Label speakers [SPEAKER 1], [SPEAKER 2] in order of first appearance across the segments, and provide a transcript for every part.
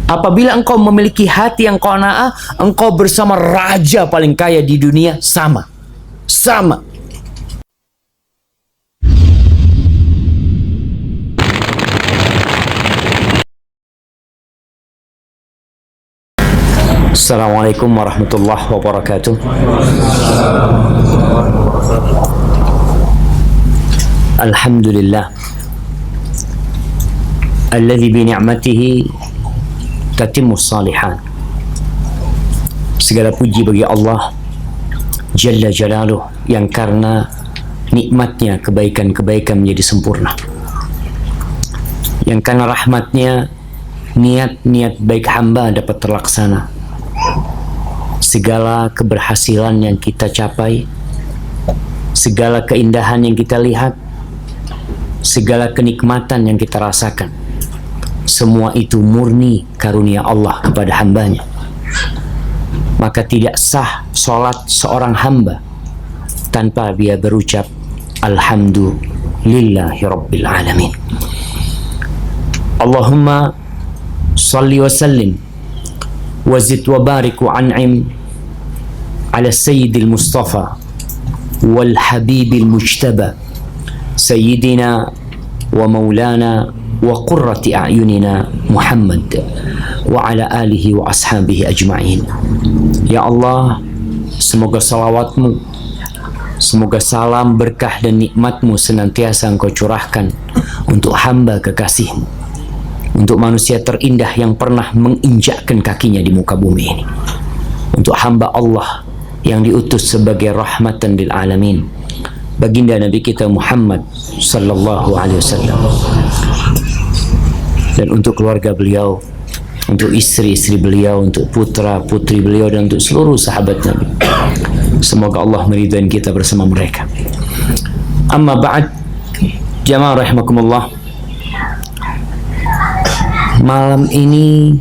[SPEAKER 1] Apabila engkau memiliki hati yang qanaah, engkau bersama raja paling kaya di dunia, sama. Assalamualaikum warahmatullahi wabarakatuh. Alhamdulillah alladzi bi ni'matihi tatimmus salihat. Segala puji bagi Allah Jalla Jalaluh yang karena nikmatnya kebaikan-kebaikan menjadi sempurna, yang karena rahmatnya niat-niat baik hamba dapat terlaksana. Segala keberhasilan yang kita capai, segala keindahan yang kita lihat, segala kenikmatan yang kita rasakan, semua itu murni karunia Allah kepada hambanya. Maka tidak sah solat seorang hamba tanpa dia berucap Alhamdulillahi Rabbil Alamin. Allahumma salli wa sallim wa zid wa barik wa an'im ala sayyidil mustafa wal habibil mujtaba sayyidina wa maulana wa qurrati a'yunina Muhammad wa ala alihi wa ashabihi ajma'in. Ya Allah, semoga salawatmu, semoga salam, berkah dan nikmatmu senantiasa engkau curahkan untuk hamba kekasihmu, untuk manusia terindah yang pernah menginjakkan kakinya di muka bumi ini, untuk hamba Allah yang diutus sebagai rahmatan lil alamin, baginda Nabi kita Muhammad sallallahu alaihi wasallam, dan untuk keluarga beliau, untuk istri-istri beliau, untuk putra-putri beliau, dan untuk seluruh sahabat Nabi. Semoga Allah meridai kita bersama mereka. Amma ba'd, jamaah rahimakumullah. Malam ini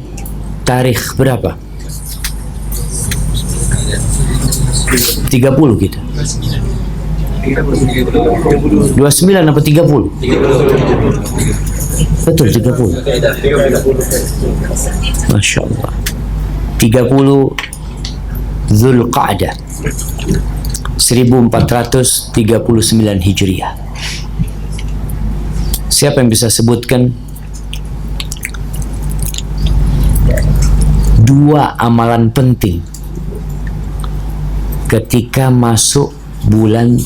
[SPEAKER 1] tarikh berapa? 30 kita. 29 apa 30? Betul 30. Masya Allah. 30 Zulqa'dah 1439 Hijriah. Siapa yang bisa sebutkan dua amalan penting ketika masuk bulan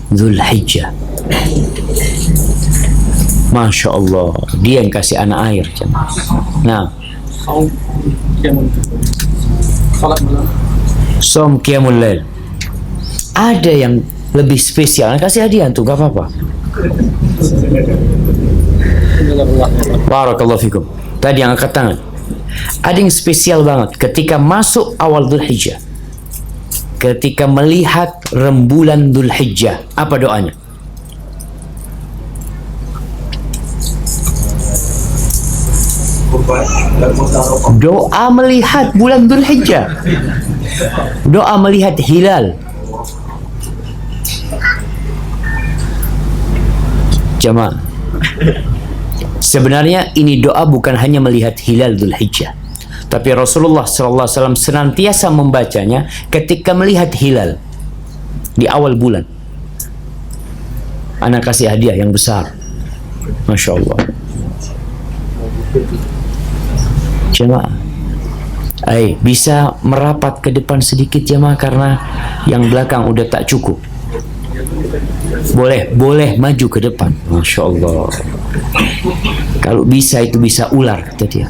[SPEAKER 1] Zulhijjah? Masya Allah, dia yang kasih anak air. Nah, Som Qiyamul Lail. Ada yang lebih spesial, kasih hadiah tuh, gak apa-apa. Barakallahu fikum. Tadi yang angkat tangan. Ada yang spesial banget ketika masuk awal Dzulhijjah, ketika melihat rembulan Dzulhijjah. Apa doanya? Doa melihat bulan Dzulhijjah, doa melihat hilal. Jamaah, sebenarnya ini doa bukan hanya melihat hilal Dzulhijjah, tapi Rasulullah SAW senantiasa membacanya ketika melihat hilal di awal bulan. Anak kasih hadiah yang besar. Masya Allah. Jemaah, bisa merapat ke depan sedikit jemaah, karena yang belakang udah tak cukup. Boleh maju ke depan. Masya Allah. Kalau bisa itu bisa ular, kata dia.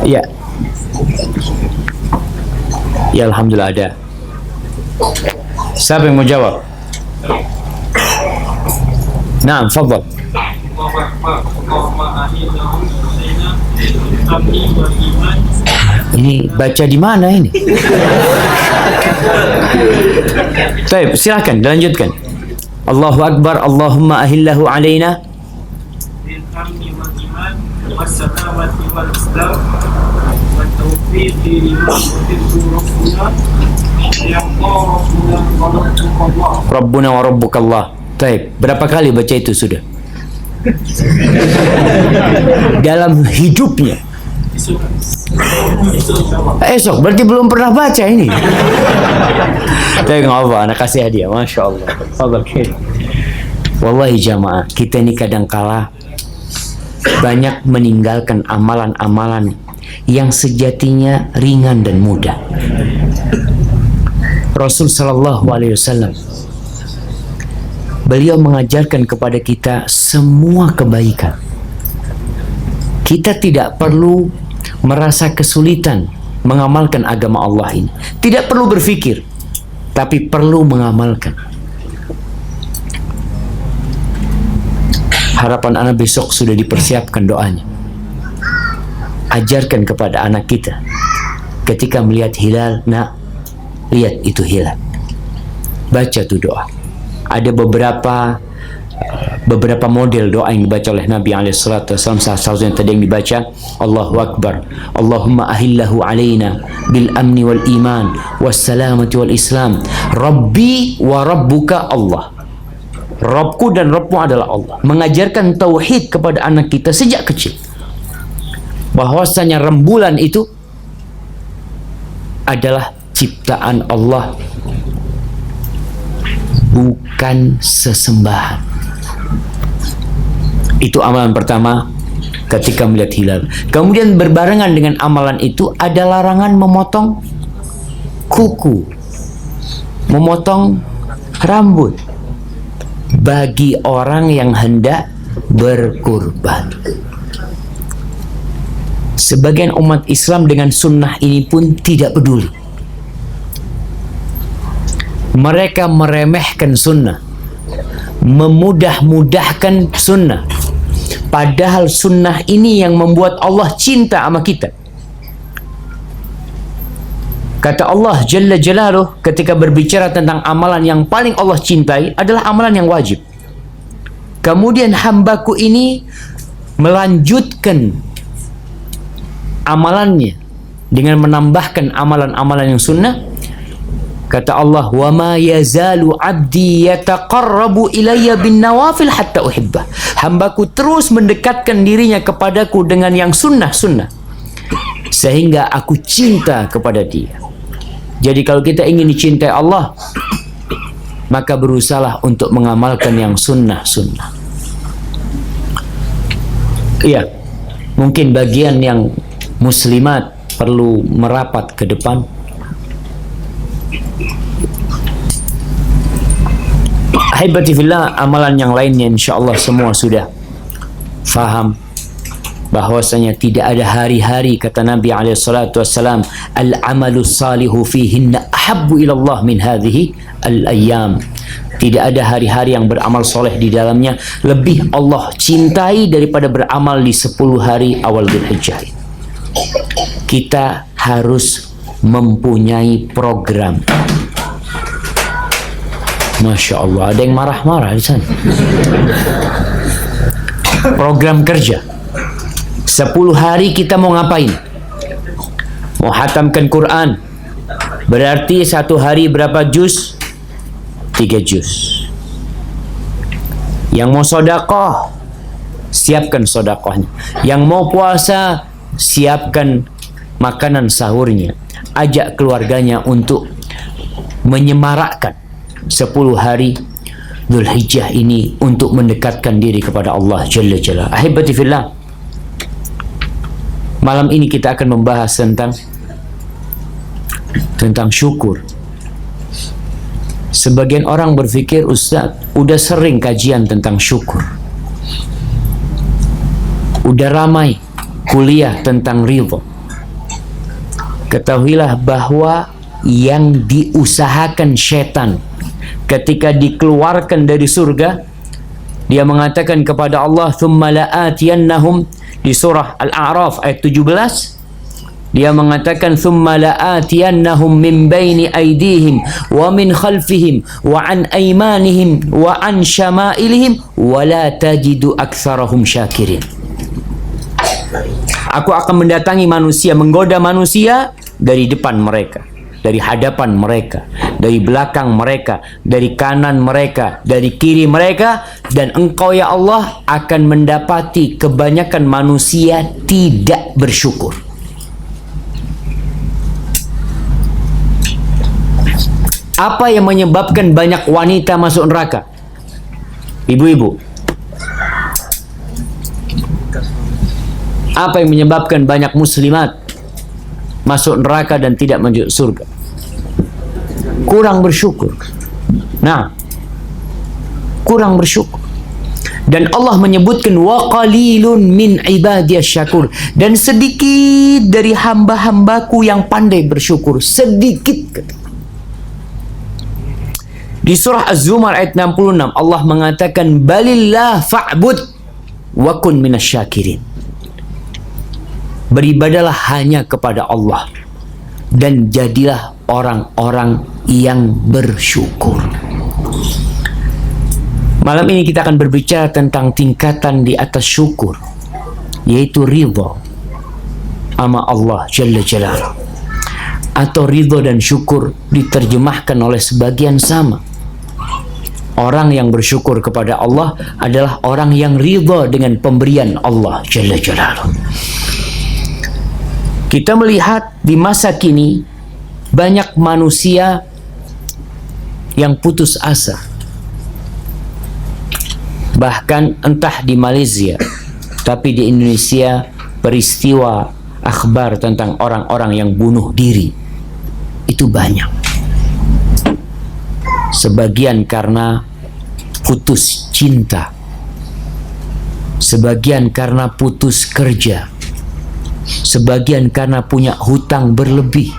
[SPEAKER 1] Ya. Ya, alhamdulillah ada. Siapa yang mau jawab? Naam, fadhal. Ini baca di mana ini? Baik, silakan dilanjutkan. Allahu Akbar, Allahumma ahillahu alaina Rabbuna wa Rabbukallah. Baik, berapa kali baca itu sudah? dalam hidupnya. Esok berarti belum pernah baca ini. Tapi nggak apa, anak kasih hadiah. Masya Allah. Wallahi jamaah, kita ini kadang kala banyak meninggalkan amalan-amalan yang sejatinya ringan dan mudah. Rasul Sallallahu Alaihi Wasallam, beliau mengajarkan kepada kita semua kebaikan. Kita tidak perlu merasa kesulitan mengamalkan agama Allah ini. Tidak perlu berpikir, tapi perlu mengamalkan. Harapan anak besok sudah dipersiapkan doanya. Ajarkan kepada anak kita ketika melihat hilal, nak, lihat itu hilal. Baca tuh doa. Ada beberapa model doa yang dibaca oleh Nabi SAW. Salah satunya tadi yang dibaca, Allahu Akbar, Allahumma ahillahu alaina bil amni wal iman was salamati wal islam, Rabbi wa Rabbuka Allah. Rabbku dan Rabbmu adalah Allah. Mengajarkan tauhid kepada anak kita sejak kecil, bahwasanya rembulan itu adalah ciptaan Allah, bukan sesembahan. Itu amalan pertama ketika melihat hilal. Kemudian berbarengan dengan amalan itu ada larangan memotong kuku, memotong rambut bagi orang yang hendak berkurban. Sebagian umat Islam dengan sunnah ini pun tidak peduli. Mereka meremehkan sunnah, memudah-mudahkan sunnah. Padahal sunnah ini yang membuat Allah cinta sama kita. Kata Allah Jalla Jalaluh ketika berbicara tentang amalan yang paling Allah cintai adalah amalan yang wajib. Kemudian hambaku ini melanjutkan amalannya dengan menambahkan amalan-amalan yang sunnah. Kata Allah, wa ma yazalu abdi yataqarrabu ilayya bin nawafil hatta uhibbah. Hambaku terus mendekatkan dirinya kepadaku dengan yang sunnah-sunnah sehingga aku cinta kepada dia. Jadi kalau kita ingin dicintai Allah, maka berusahalah untuk mengamalkan yang sunnah-sunnah. Iya, mungkin bagian yang muslimat perlu merapat ke depan. Ahibati fillah, amalan yang lainnya insyaAllah semua sudah faham bahwasanya tidak ada hari-hari, kata Nabi SAW, al-amalu salihu fihinna ahabbu ilallah min hadhihi al-ayyam. Tidak ada hari-hari yang beramal soleh di dalamnya lebih Allah cintai daripada beramal di 10 hari awal Dzulhijjah. Kita harus mempunyai program. Masya Allah, ada yang marah-marah di sana. Program kerja. 10 hari kita mau ngapain? Mau hatamkan Quran. Berarti 1 hari berapa juz? 3 juz. Yang mau sodakoh, siapkan sodakohnya. Yang mau puasa, siapkan makanan sahurnya. Ajak keluarganya untuk menyemarakkan 10 hari Dzulhijjah ini untuk mendekatkan diri kepada Allah Jalla Jalla. Ahibati fillah, malam ini kita akan membahas tentang syukur. Sebagian orang berpikir, Ustaz, udah sering kajian tentang syukur, udah ramai kuliah tentang ridho. Ketahuilah bahwa yang diusahakan syaitan ketika dikeluarkan dari surga, dia mengatakan kepada Allah, "Tsumma la'atiyannahum", di surah Al-A'raf ayat 17, dia mengatakan, "Tsumma la'atiyannahum min baini aydihim wa min khalfihim wa an aymanihim wa an syama'ilihim wa la tajidu aktsarahum syakirin." Aku akan mendatangi manusia, menggoda manusia dari depan mereka, dari hadapan mereka, dari belakang mereka, dari kanan mereka, dari kiri mereka, dan engkau ya Allah akan mendapati kebanyakan manusia tidak bersyukur. Apa yang menyebabkan banyak wanita masuk neraka? Ibu-ibu, apa yang menyebabkan banyak muslimat masuk neraka dan tidak masuk surga? Kurang bersyukur. Nah, kurang bersyukur. Dan Allah menyebutkan wa qalilun min ibadiyas syakur, dan sedikit dari hamba-hambaku yang pandai bersyukur, sedikit. Di surah Az-Zumar ayat 66 Allah mengatakan balillah fa'bud wa kun minasyakirin. Beribadalah hanya kepada Allah dan jadilah orang-orang yang bersyukur. Malam ini kita akan berbicara tentang tingkatan di atas syukur, yaitu ridha sama Allah Jalla Jalaluhu. Atau ridha dan syukur diterjemahkan oleh sebagian sama. Orang yang bersyukur kepada Allah adalah orang yang ridha dengan pemberian Allah Jalla Jalaluhu. Kita melihat di masa kini banyak manusia yang putus asa. Bahkan entah di Malaysia, tapi di Indonesia peristiwa akhbar tentang orang-orang yang bunuh diri itu banyak. Sebagian karena putus cinta, sebagian karena putus kerja, sebagian karena punya hutang berlebih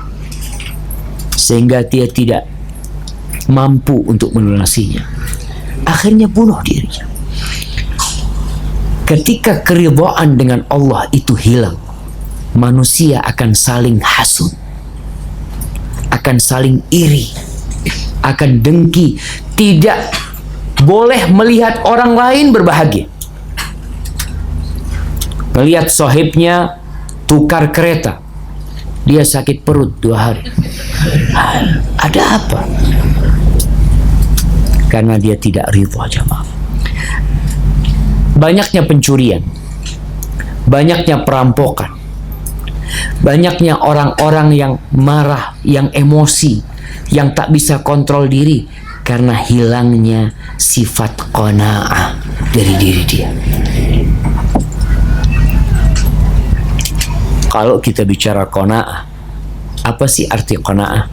[SPEAKER 1] sehingga dia tidak mampu untuk melunasinya, akhirnya bunuh diri. Ketika keridhaan dengan Allah itu hilang, manusia akan saling hasud, akan saling iri, akan dengki, tidak boleh melihat orang lain berbahagia. Melihat sahibnya tukar kereta, dia sakit perut 2 hari. Ada apa? Karena dia tidak ridha, jemaah. Banyaknya pencurian, banyaknya perampokan, banyaknya orang-orang yang marah, yang emosi, yang tak bisa kontrol diri karena hilangnya sifat qanaah dari diri dia. Kalau kita bicara qanaah, apa sih arti qanaah?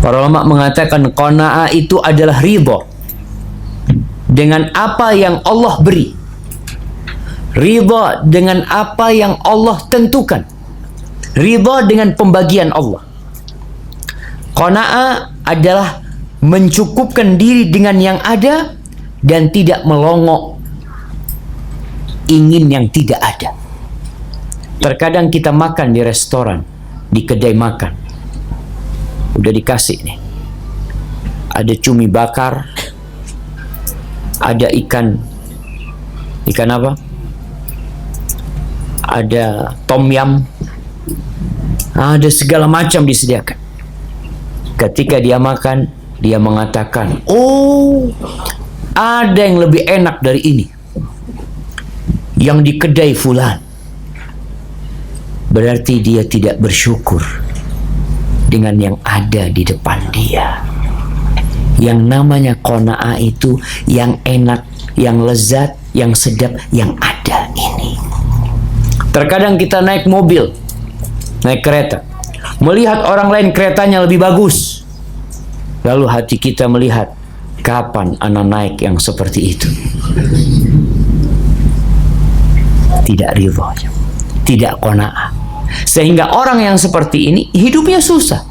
[SPEAKER 1] Para ulama mengatakan qanaah itu adalah ridha dengan apa yang Allah beri, ridha dengan apa yang Allah tentukan, ridha dengan pembagian Allah. Qanaah adalah mencukupkan diri dengan yang ada dan tidak melongok ingin yang tidak ada. Terkadang kita makan di restoran, di kedai makan, udah dikasih nih, ada cumi bakar, ada ikan apa? Ada tom yum, ada segala macam disediakan. Ketika dia makan, dia mengatakan, oh, ada yang lebih enak dari ini, yang di kedai fulan. Berarti dia tidak bersyukur dengan yang ada di depan dia. Yang namanya qanaah itu yang enak, yang lezat, yang sedap, yang ada ini. Terkadang kita naik mobil, naik kereta, melihat orang lain keretanya lebih bagus, lalu hati kita melihat, kapan anak naik yang seperti itu? Tidak ridha, tidak qanaah. Sehingga orang yang seperti ini hidupnya susah.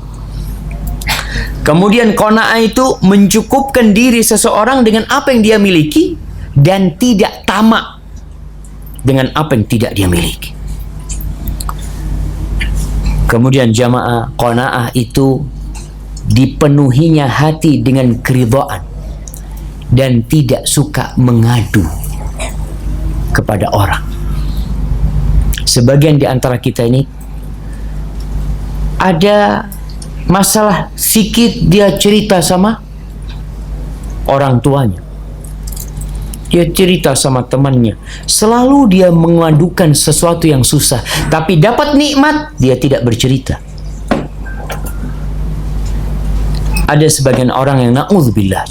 [SPEAKER 1] Kemudian qanaah itu mencukupkan diri seseorang dengan apa yang dia miliki dan tidak tamak dengan apa yang tidak dia miliki. Kemudian jamaah, qanaah itu dipenuhinya hati dengan keridhaan dan tidak suka mengadu kepada orang. Sebagian di antara kita ini ada masalah sikit dia cerita sama orang tuanya, dia cerita sama temannya, selalu dia mengadukan sesuatu yang susah, tapi dapat nikmat dia tidak bercerita. Ada sebagian orang yang na'udzubillah,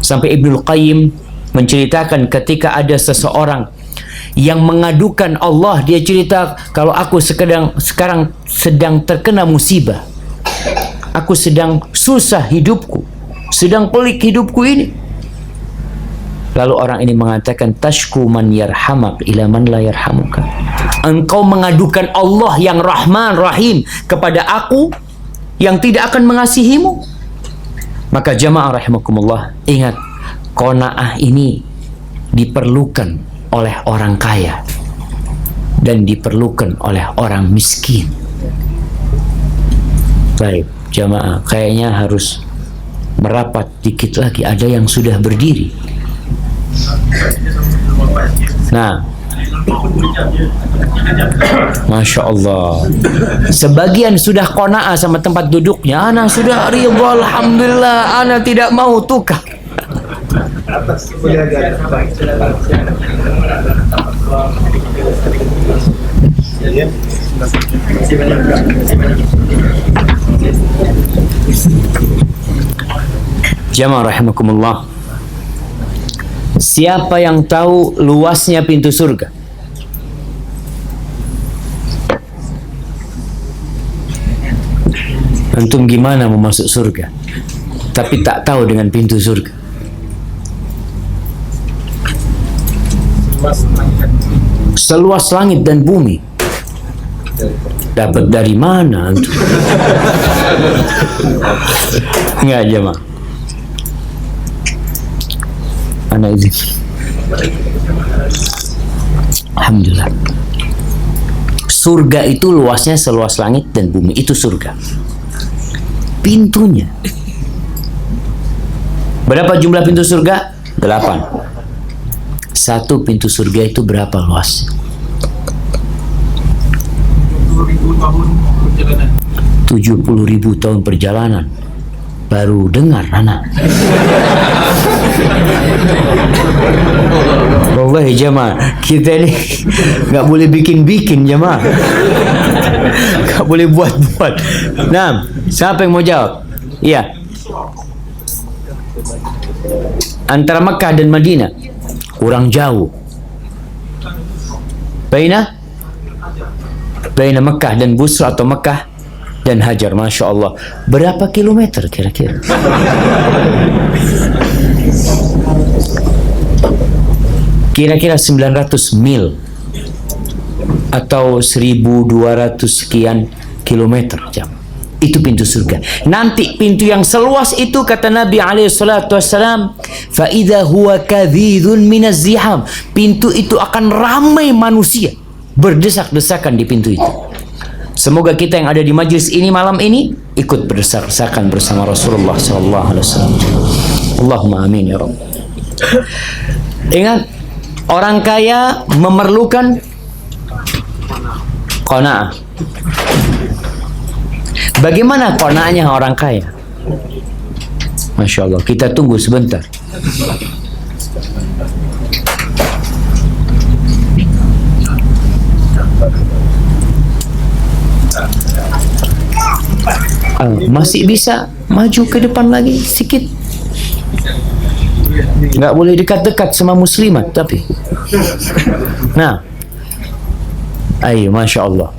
[SPEAKER 1] sampai Ibnul Qayyim menceritakan ketika ada seseorang yang mengadukan Allah, dia cerita, kalau aku sekarang sedang terkena musibah, aku sedang susah hidupku, sedang pelik hidupku ini. Lalu orang ini mengatakan, tashku man yarhamak ila man la yarhamuka. Engkau mengadukan Allah yang Rahman Rahim kepada aku yang tidak akan mengasihimu. Maka jamaah rahimakumullah, ingat, qanaah ini diperlukan oleh orang kaya dan diperlukan oleh orang miskin. Baik jamaah, kayaknya harus merapat dikit lagi, ada yang sudah berdiri. Nah, Masya Allah, sebagian sudah qanaah sama tempat duduknya. Ana sudah ridha, alhamdulillah, ana tidak mau tukar. Jamaah rahimakumullah, siapa yang tahu luasnya pintu surga? Antum gimana mau masuk surga tapi tak tahu dengan pintu surga? Seluas langit dan bumi. Dapat dari mana antum? Enggak jemaah. Ana izin. Alhamdulillah. Surga itu luasnya seluas langit dan bumi, itu surga. Pintunya. Berapa jumlah pintu surga? 8. Satu pintu surga itu berapa luas? 70.000 tahun perjalanan. Baru dengar anak. Wallahi jamaah, kita ini nggak boleh bikin-bikin jamaah, nggak boleh buat-buat. Nah, siapa yang mau jawab? Iya. Antara Mekah dan Madinah kurang jauh. Baina Mekah dan Busra atau Mekah dan Hajar, Masya Allah. Berapa kilometer kira-kira? Kira-kira 900 mil atau 1200 sekian kilometer jam. Itu pintu surga. Nanti pintu yang seluas itu, kata Nabi SAW, فَإِذَا هُوَ كَذِيذٌ مِنَ الزِّحَامِ, pintu itu akan ramai manusia berdesak-desakan di pintu itu. Semoga kita yang ada di majlis ini malam ini ikut berdesak-desakan bersama Rasulullah SAW. Allahumma amin ya Rabb. Ingat, orang kaya memerlukan qanaah. Bagaimana qanaahnya orang kaya? Masya Allah, kita tunggu sebentar. Masih bisa maju ke depan lagi sedikit. Nggak boleh dekat-dekat sama muslimat tapi. Nah, ayo, Masya Allah.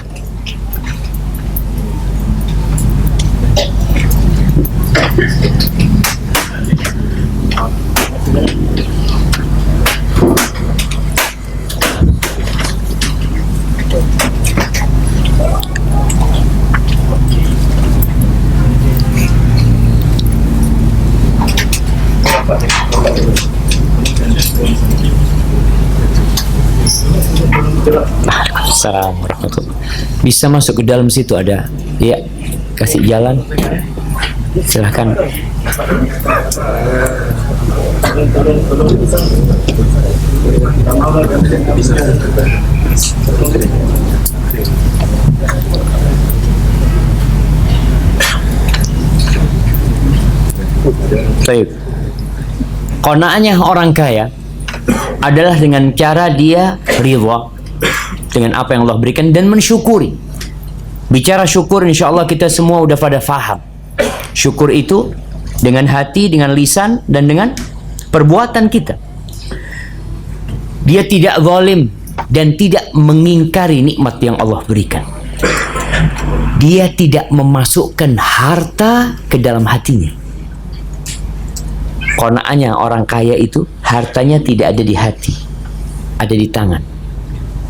[SPEAKER 1] Assalamualaikum warahmatullahi wabarakatuh. Bisa masuk ke dalam situ, ada ya, kasih jalan, silahkan. Baik. Qanaahnya orang kaya adalah dengan cara dia ridha dengan apa yang Allah berikan dan mensyukuri. Bicara syukur, insya Allah kita semua udah pada faham. Syukur itu dengan hati, dengan lisan, dan dengan perbuatan kita. Dia tidak zalim dan tidak mengingkari nikmat yang Allah berikan. Dia tidak memasukkan harta ke dalam hatinya. Qanaahnya orang kaya itu, hartanya tidak ada di hati, ada di tangan,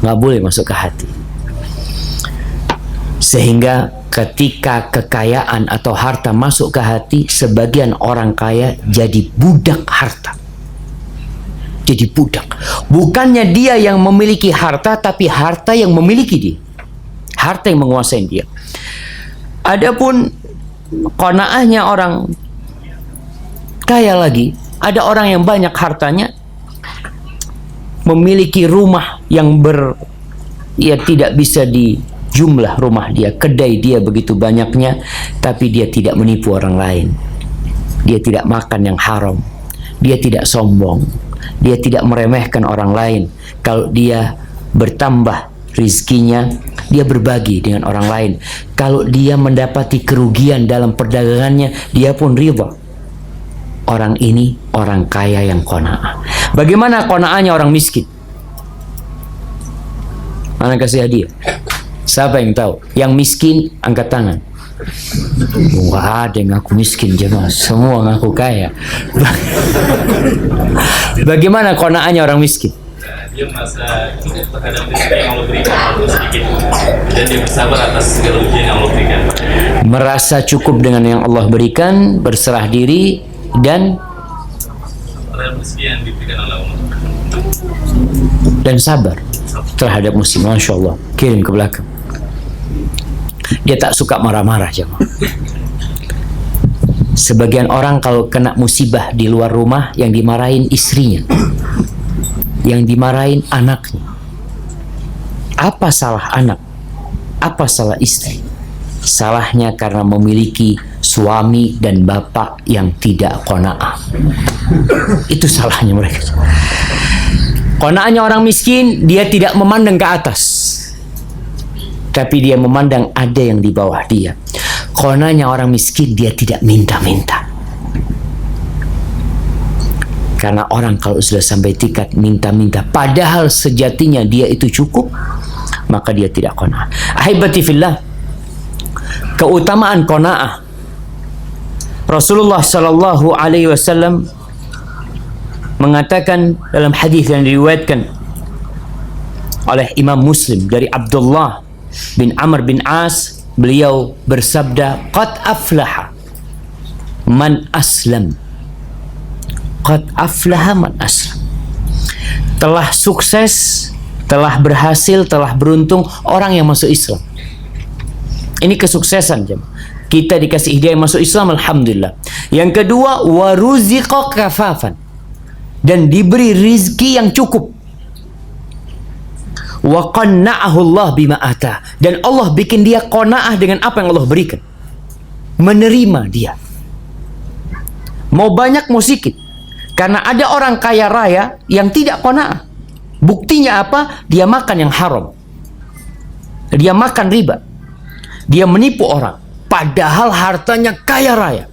[SPEAKER 1] nggak boleh masuk ke hati. Sehingga ketika kekayaan atau harta masuk ke hati, sebagian orang kaya jadi budak harta. Jadi budak. Bukannya dia yang memiliki harta, tapi harta yang memiliki dia. Harta yang menguasai dia. Adapun qanaahnya orang kaya lagi, ada orang yang banyak hartanya, memiliki rumah yang tidak bisa dijumlah rumah dia, kedai dia begitu banyaknya, tapi dia tidak menipu orang lain. Dia tidak makan yang haram. Dia tidak sombong. Dia tidak meremehkan orang lain. Kalau dia bertambah rizkinya, dia berbagi dengan orang lain. Kalau dia mendapati kerugian dalam perdagangannya, dia pun ridha. Orang ini orang kaya yang qanaah. Bagaimana qanaahnya orang miskin? Mana kasih hadiah? Siapa yang tahu? Yang miskin angkat tangan. Enggak ada yang ngaku miskin, jemaah. Semua ngaku kaya. Bagaimana qanaahnya orang miskin?
[SPEAKER 2] Dia merasa cukup terhadap rezeki yang Allah berikan walaupun sedikit, dan dia bersabar atas segala ujian yang Allah berikan.
[SPEAKER 1] Merasa cukup dengan yang Allah berikan, berserah diri dan
[SPEAKER 2] terhadap rezeki yang diberikan oleh Allah
[SPEAKER 1] dan sabar terhadap musibah. Masya Allah. Kirim ke belakang. Dia tak suka marah-marah, jemaah. Sebagian orang kalau kena musibah di luar rumah, yang dimarahin istrinya, yang dimarahin anaknya. Apa salah anak? Apa salah istri? Salahnya karena memiliki suami dan bapak yang tidak qanaah. Itu salahnya mereka. Qanaahnya orang miskin, dia tidak memandang ke atas, tapi dia memandang ada yang di bawah dia. Qanaahnya orang miskin, dia tidak minta-minta. Karena orang kalau sudah sampai tingkat minta-minta, padahal sejatinya dia itu cukup, maka dia tidak qanaah. Ahibati fillah, keutamaan qanaah. Rasulullah sallallahu alaihi wasallam mengatakan dalam hadis yang diriwayatkan oleh Imam Muslim dari Abdullah bin Amr bin As, beliau bersabda, qad aflaha man aslam. Qad aflaha man aslam. Telah sukses, telah berhasil, telah beruntung orang yang masuk Islam. Ini kesuksesan, jemaah. Kita dikasih hidayah masuk Islam, alhamdulillah. Yang kedua, waruziqa kafafan, dan diberi rizki yang cukup. Wa qanna'ahu Allah bima ata, dan Allah bikin dia qanaah dengan apa yang Allah berikan. Menerima dia. Mau banyak mau sedikit. Karena ada orang kaya raya yang tidak qanaah. Buktinya apa? Dia makan yang haram. Dia makan riba. Dia menipu orang. Padahal hartanya kaya raya.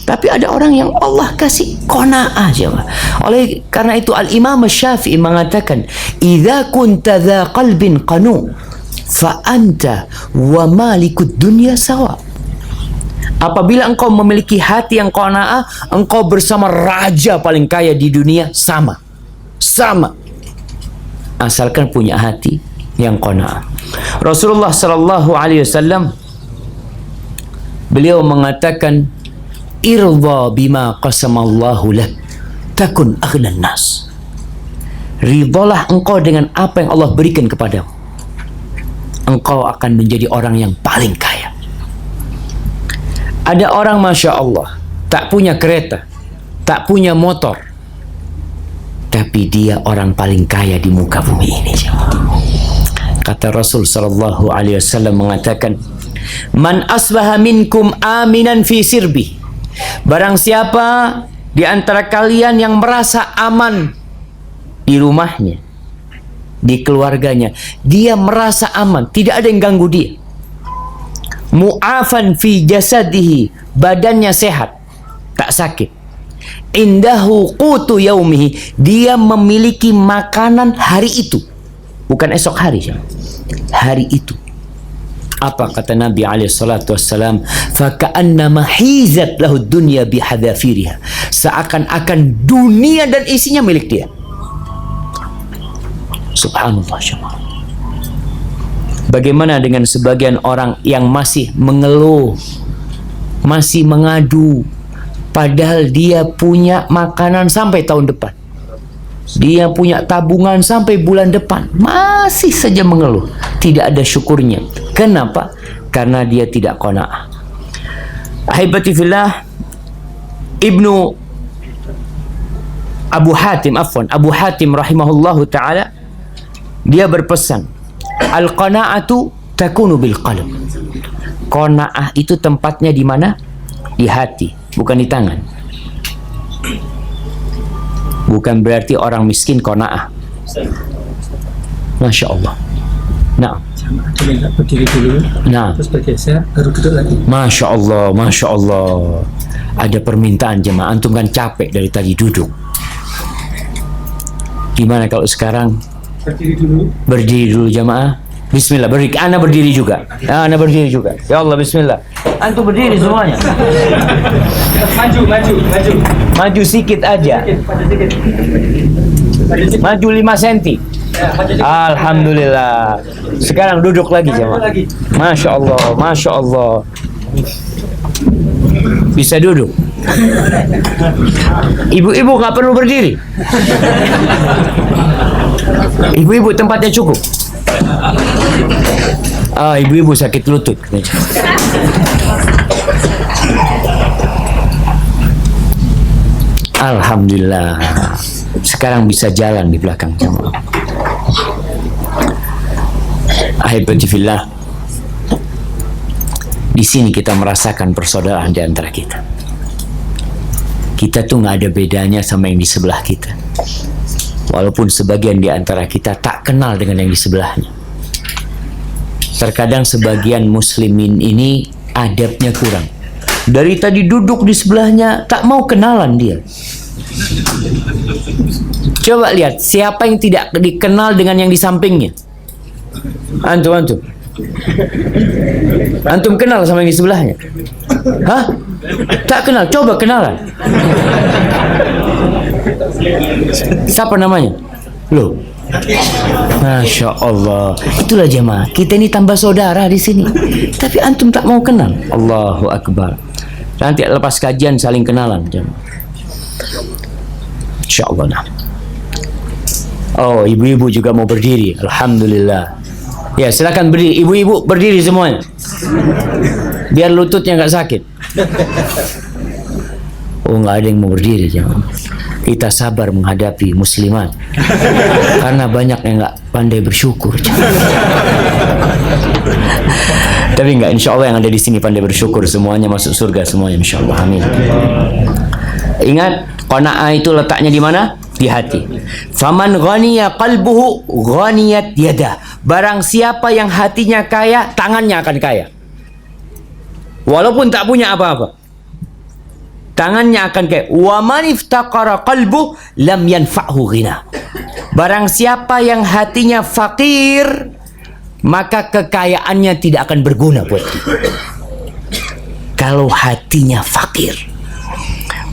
[SPEAKER 1] Tapi ada orang yang Allah kasih qanaah, jemaah. Oleh karena itu Al-Imam Syafi'i mengatakan, "Idza kunta dza qalbin qanu, fa anta wa malikud dunya sawa." Apabila engkau memiliki hati yang qanaah, engkau bersama raja paling kaya di dunia sama. Sama. Asalkan punya hati yang qanaah. Rasulullah sallallahu alaihi wasallam beliau mengatakan, irda bima qasamallahu lak takun aghnan nas. Ridhalah engkau dengan apa yang Allah berikan kepadamu, engkau akan menjadi orang yang paling kaya. Ada orang masya Allah tak punya kereta, tak punya motor, tapi dia orang paling kaya di muka bumi ini. Kata Rasul sallallahu alaihi wasallam mengatakan, man asbaha minkum aminan fi sirbi Barang siapa di antara kalian yang merasa aman di rumahnya, di keluarganya, dia merasa aman, tidak ada yang ganggu dia. Mu'afan fi jasadihi, badannya sehat, tak sakit. Indahu qutu yaumihi, dia memiliki makanan hari itu, bukan esok hari, hari itu. Apa kata Nabi SAW? Faka'annama hizat lahu dunya bihadafiriha, seakan-akan dunia dan isinya milik dia. Subhanallah. Bagaimana dengan sebagian orang yang masih mengeluh, masih mengadu, padahal dia punya makanan sampai tahun depan, dia punya tabungan sampai bulan depan, masih saja mengeluh, tidak ada syukurnya. Kenapa? Karena dia tidak qanaah. Ahibati fillah, Ibnu Abu Hatim rahimahullahu ta'ala, dia berpesan, al-qana'atu takunu bil qalb. Qanaah itu tempatnya di mana? Di hati, bukan di tangan. Bukan berarti orang miskin qanaah. Masya Allah. Nah,
[SPEAKER 3] berdiri dulu, terus bergeser, baru duduk lagi.
[SPEAKER 1] Masya Allah, Masya Allah. Ada permintaan jemaah, antum kan capek dari tadi duduk. Gimana kalau sekarang berdiri dulu jemaah? Bismillah, Ana berdiri juga. Ana berdiri juga. Ya Allah, Bismillah. Antum berdiri semuanya. Maju sedikit aja. Maju 5 cm. Alhamdulillah. Sekarang duduk lagi jemaah. Masya Allah, Masya Allah. Bisa duduk. Ibu-ibu nggak perlu berdiri. Ibu-ibu tempatnya cukup. Ibu-ibu sakit lutut. Alhamdulillah. Sekarang bisa jalan di belakang jemaah. Ahibati fillah, di sini kita merasakan persaudaraan di antara kita. Kita tuh nggak ada bedanya sama yang di sebelah kita. Walaupun sebagian di antara kita tak kenal dengan yang di sebelahnya. Terkadang sebagian muslimin ini adabnya kurang. Dari tadi duduk di sebelahnya tak mau kenalan dia. Coba lihat siapa yang tidak dikenal dengan yang di sampingnya. Antum kenal sama yang di sebelahnya? Hah? Tak kenal? Coba kenalan. Siapa namanya? Loh, Masya Allah. Itulah jemaah, kita ini tambah saudara di sini. Tapi antum tak mau kenal. Allahu Akbar. Nanti lepas kajian saling kenalan jemaah. Insya Allah. Nah. Oh, ibu-ibu juga mau berdiri. Alhamdulillah. Ya, silakan berdiri. Ibu-ibu berdiri semuanya. Biar lututnya nggak sakit. Oh, nggak ada yang mau berdiri jemaah. Kita sabar menghadapi muslimat. Karena banyak yang nggak pandai bersyukur. Tapi nggak, insya Allah yang ada di sini pandai bersyukur, semuanya masuk surga semuanya, insya Allah. Amin. Ingat, qanaah itu letaknya di mana? Di hati. Faman ghaniya qalbuhu ghaniyat yadah. Barang siapa yang hatinya kaya, tangannya akan kaya. Walaupun tak punya apa-apa, tangannya akan kaya. Wa man iftaqara qalbuhu lam yanfa'hu ghina. Barang siapa yang hatinya fakir, maka kekayaannya tidak akan berguna buat dia. Kalau hatinya fakir.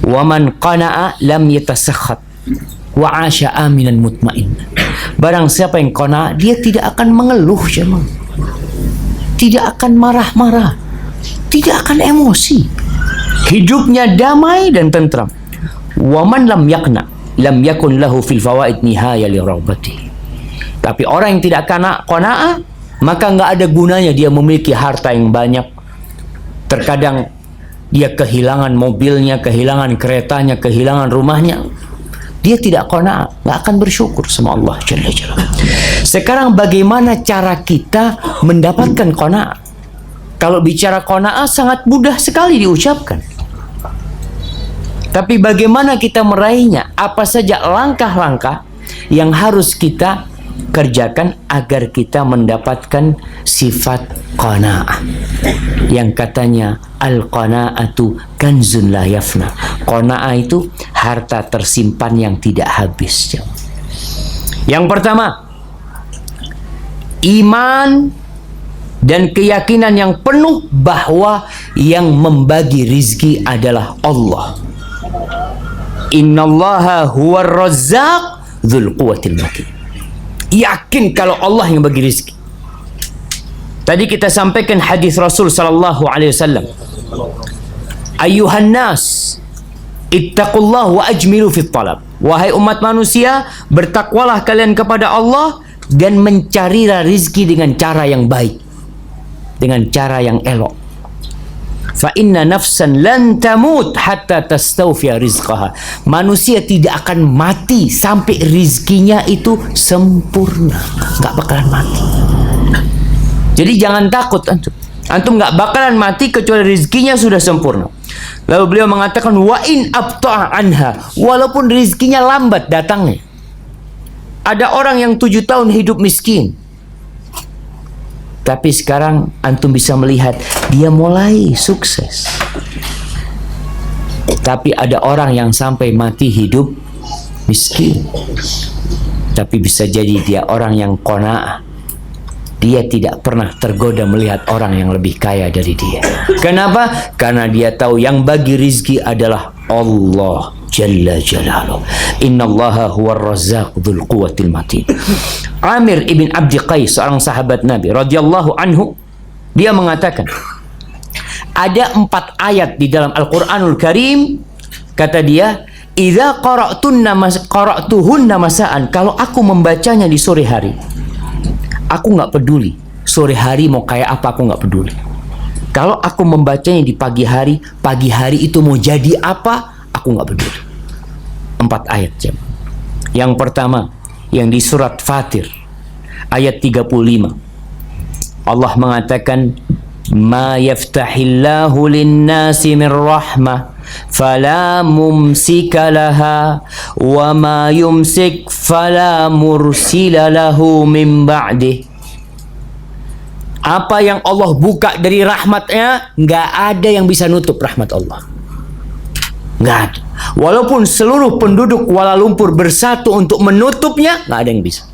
[SPEAKER 1] Wa man qana'a lam yatasakhat wa 'asha aminan mutmain. Barang siapa yang qana'a, dia tidak akan mengeluh, jemaah. Tidak akan marah-marah. Tidak akan emosi. Hidupnya damai dan tentram. Wa man lam yaqna lam yakun lahu fil fawaid nihaya li raghbatihi. Tapi orang yang tidak qana'a, maka enggak ada gunanya dia memiliki harta yang banyak. Terkadang dia kehilangan mobilnya, kehilangan keretanya, kehilangan rumahnya. Dia tidak qanaah, nggak akan bersyukur sama Allah Jalla Jalla. Sekarang bagaimana cara kita mendapatkan qanaah? Kalau bicara qanaah sangat mudah sekali diucapkan. Tapi bagaimana kita meraihnya? Apa saja langkah-langkah yang harus kita kerjakan agar kita mendapatkan sifat qanaah, yang katanya al-qanaatu kanzun la yafna. Qanaah itu harta tersimpan yang tidak habis. Yang pertama, iman dan keyakinan yang penuh bahwa yang membagi rizki adalah Allah. Innallaha huwar razzaq dzul quwwatil matin. Yakin kalau Allah yang bagi rizki. Tadi kita sampaikan hadis Rasul sallallahu alaihi wasallam. Ayuhan nas, ittaqullah wa ajmilu fit talab. Wahai umat manusia, bertakwalah kalian kepada Allah dan mencarilah rizki dengan cara yang baik, dengan cara yang elok. Fa inna nafsan lan tamut hatta tastawfiya rizqaha. Manusia tidak akan mati sampai rizkinya itu sempurna. Nggak bakalan mati. Jadi jangan takut antum. Antum nggak bakalan mati kecuali rizkinya sudah sempurna. Lalu beliau mengatakan wa in abta'a anha, walaupun rizkinya lambat datangnya. Ada orang yang 7 tahun hidup miskin, tapi sekarang antum bisa melihat dia mulai sukses. Tapi ada orang yang sampai mati hidup miskin, tapi bisa jadi dia orang yang qanaah. Dia tidak pernah tergoda melihat orang yang lebih kaya dari dia. Kenapa? Karena dia tahu yang bagi rizki adalah Allah Jalla Jalaluh. Innallaha huwar razzaq dzul quwwatil matin. Amir ibn Abdi Qais, seorang sahabat Nabi radhiyallahu anhu, dia mengatakan, ada 4 ayat di dalam Al-Quranul Karim, kata dia, idza qara'tuhunna masa'an, kalau aku membacanya di sore hari, aku nggak peduli sore hari mau kayak apa, aku nggak peduli. Kalau aku membacanya di pagi hari itu mau jadi apa, aku nggak peduli. 4 ayat jam. Yang pertama, yang di surat Fatir ayat 35, Allah mengatakan, ma yaftahillahu linnasi min rahmah fala mumsika laha wa ma yumsik fala mursila lahu min ba'dih. Apa yang Allah buka dari rahmatnya, nggak ada yang bisa nutup rahmat Allah. Nggak ada. Walaupun seluruh penduduk Kuala Lumpur bersatu untuk menutupnya, nggak ada yang bisa.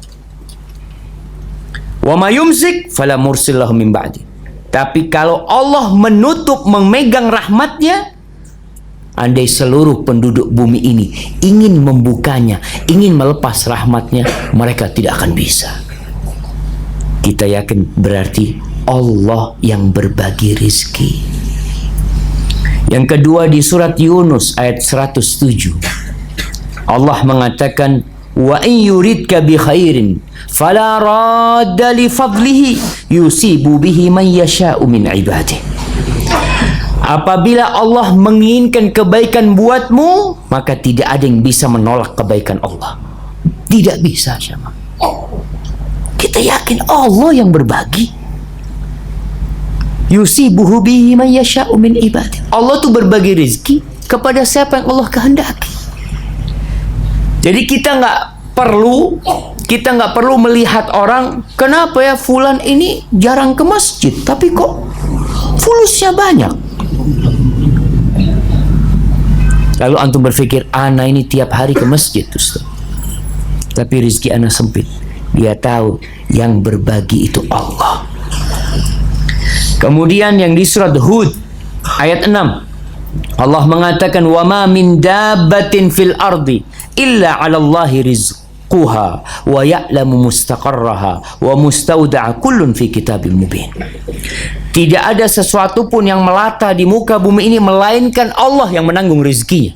[SPEAKER 1] Wa ma yumsik fala mursil lahu min ba'dih. Tapi kalau Allah menutup, memegang rahmatnya, andai seluruh penduduk bumi ini ingin membukanya, ingin melepas rahmatnya, mereka tidak akan bisa. Kita yakin berarti Allah yang berbagi rizki. Yang kedua di surat Yunus ayat 107, Allah mengatakan, wa in yuridka bi khairin fala radda li fadlihi yusibu bihi man yasha'u min ibadihi. Apabila Allah menginginkan kebaikan buatmu, maka tidak ada yang bisa menolak kebaikan Allah. Tidak bisa, sama. Kita yakin Allah yang berbagi. Yusibuhu bihi man yasha'u min ibadihi. Allah tuh berbagi rezeki kepada siapa yang Allah kehendaki. Jadi kita nggak perlu melihat orang, kenapa ya fulan ini jarang ke masjid tapi kok fulusnya banyak. Lalu antum berpikir, ana ini tiap hari ke masjid, Ustaz, tapi rezeki ana sempit. Dia tahu yang berbagi itu Allah. Kemudian yang di surat Hud ayat 6, Allah mengatakan, wa ma min dabbatin fil ardi illa 'ala Allahi rizquha wa ya'lamu mustaqarraha wa mustauda'a kullun fi kitabim mubin. Tidak ada sesuatu pun yang melata di muka bumi ini melainkan Allah yang menanggung rizkinya.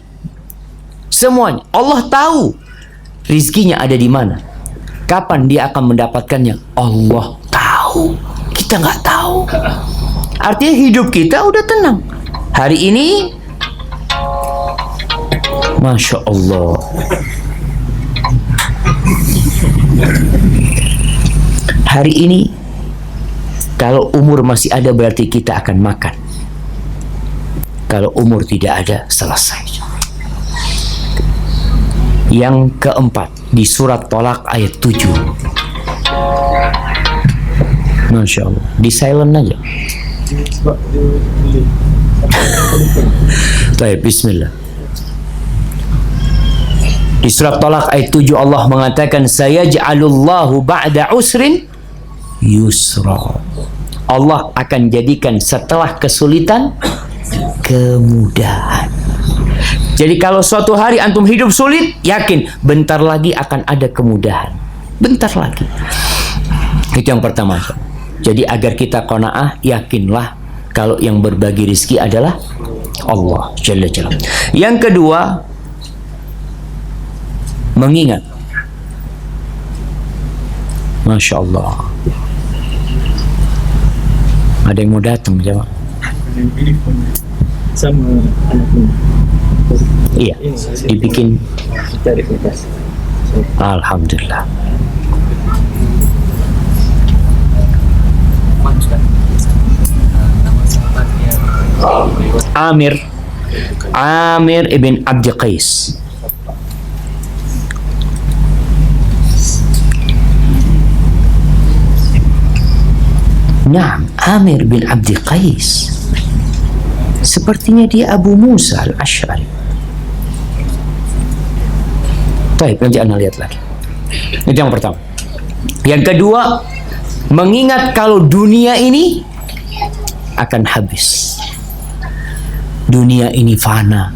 [SPEAKER 1] Semuanya Allah tahu rizkinya ada di mana, kapan dia akan mendapatkannya. Allah tahu, kita nggak tahu. Artinya hidup kita udah tenang. Hari ini Masya Allah, hari ini kalau umur masih ada berarti kita akan makan. Kalau umur tidak ada, selesai. Yang keempat di surat Tolak ayat 7. Masya Allah, di silent aja. Baik, bismillah. Di surat Tolak ayat 7 Allah mengatakan sayaj'alullahu ba'da usrin yusra. Allah akan jadikan setelah kesulitan kemudahan. Jadi kalau suatu hari antum hidup sulit, yakin bentar lagi akan ada kemudahan. Bentar lagi. Itu yang pertama. Jadi agar kita qanaah, yakinlah kalau yang berbagi rezeki adalah Allah Jalla Jalla. Yang kedua, mengingat. Masya Allah. Ada yang mau datang, jawab.
[SPEAKER 3] Sama anaknya.
[SPEAKER 1] Iya, dibikin.
[SPEAKER 3] Cari kertas.
[SPEAKER 1] Alhamdulillah. Amir ibn Abdi Qais. Nah, Amir bin Abdi Qais. Sepertinya dia Abu Musa al-Asy'ari. Baik, nanti anda lihat lagi. Itu yang pertama. Yang kedua, mengingat kalau dunia ini akan habis. Dunia ini fana.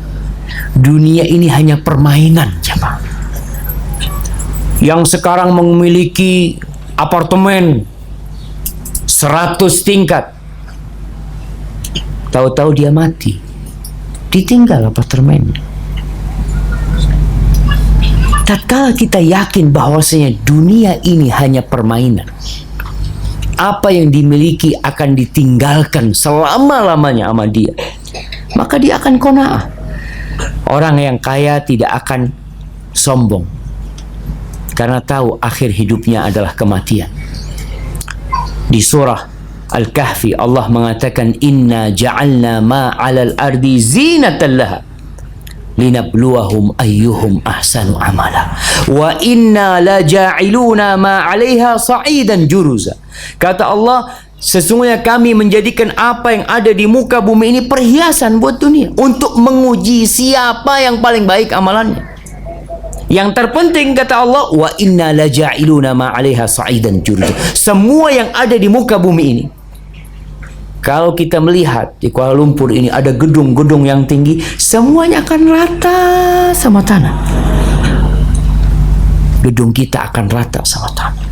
[SPEAKER 1] Dunia ini hanya permainan, jemaah. Yang sekarang memiliki apartemen 100 tingkat, tahu-tahu dia mati, ditinggal apartemen. Tatkala kita yakin bahwasanya dunia ini hanya permainan, apa yang dimiliki akan ditinggalkan selama-lamanya sama dia, maka dia akan qanaah. Orang yang kaya tidak akan sombong karena tahu akhir hidupnya adalah kematian. Di surah Al-Kahfi Allah mengatakan inna ja'alna ma 'alal ardi zinatan laha linabluwahum ayyuhum ahsanu amala wa inna la ja'iluna ma 'alaiha sa'idan juruza. Kata Allah, sesungguhnya kami menjadikan apa yang ada di muka bumi ini perhiasan buat dunia untuk menguji siapa yang paling baik amalannya. Yang terpenting kata Allah, wa inna la ja'iluna ma 'alaiha sa'idan juruza. Semua yang ada di muka bumi ini, kalau kita melihat di Kuala Lumpur ini ada gedung-gedung yang tinggi, semuanya akan rata sama tanah. Gedung kita akan rata sama tanah.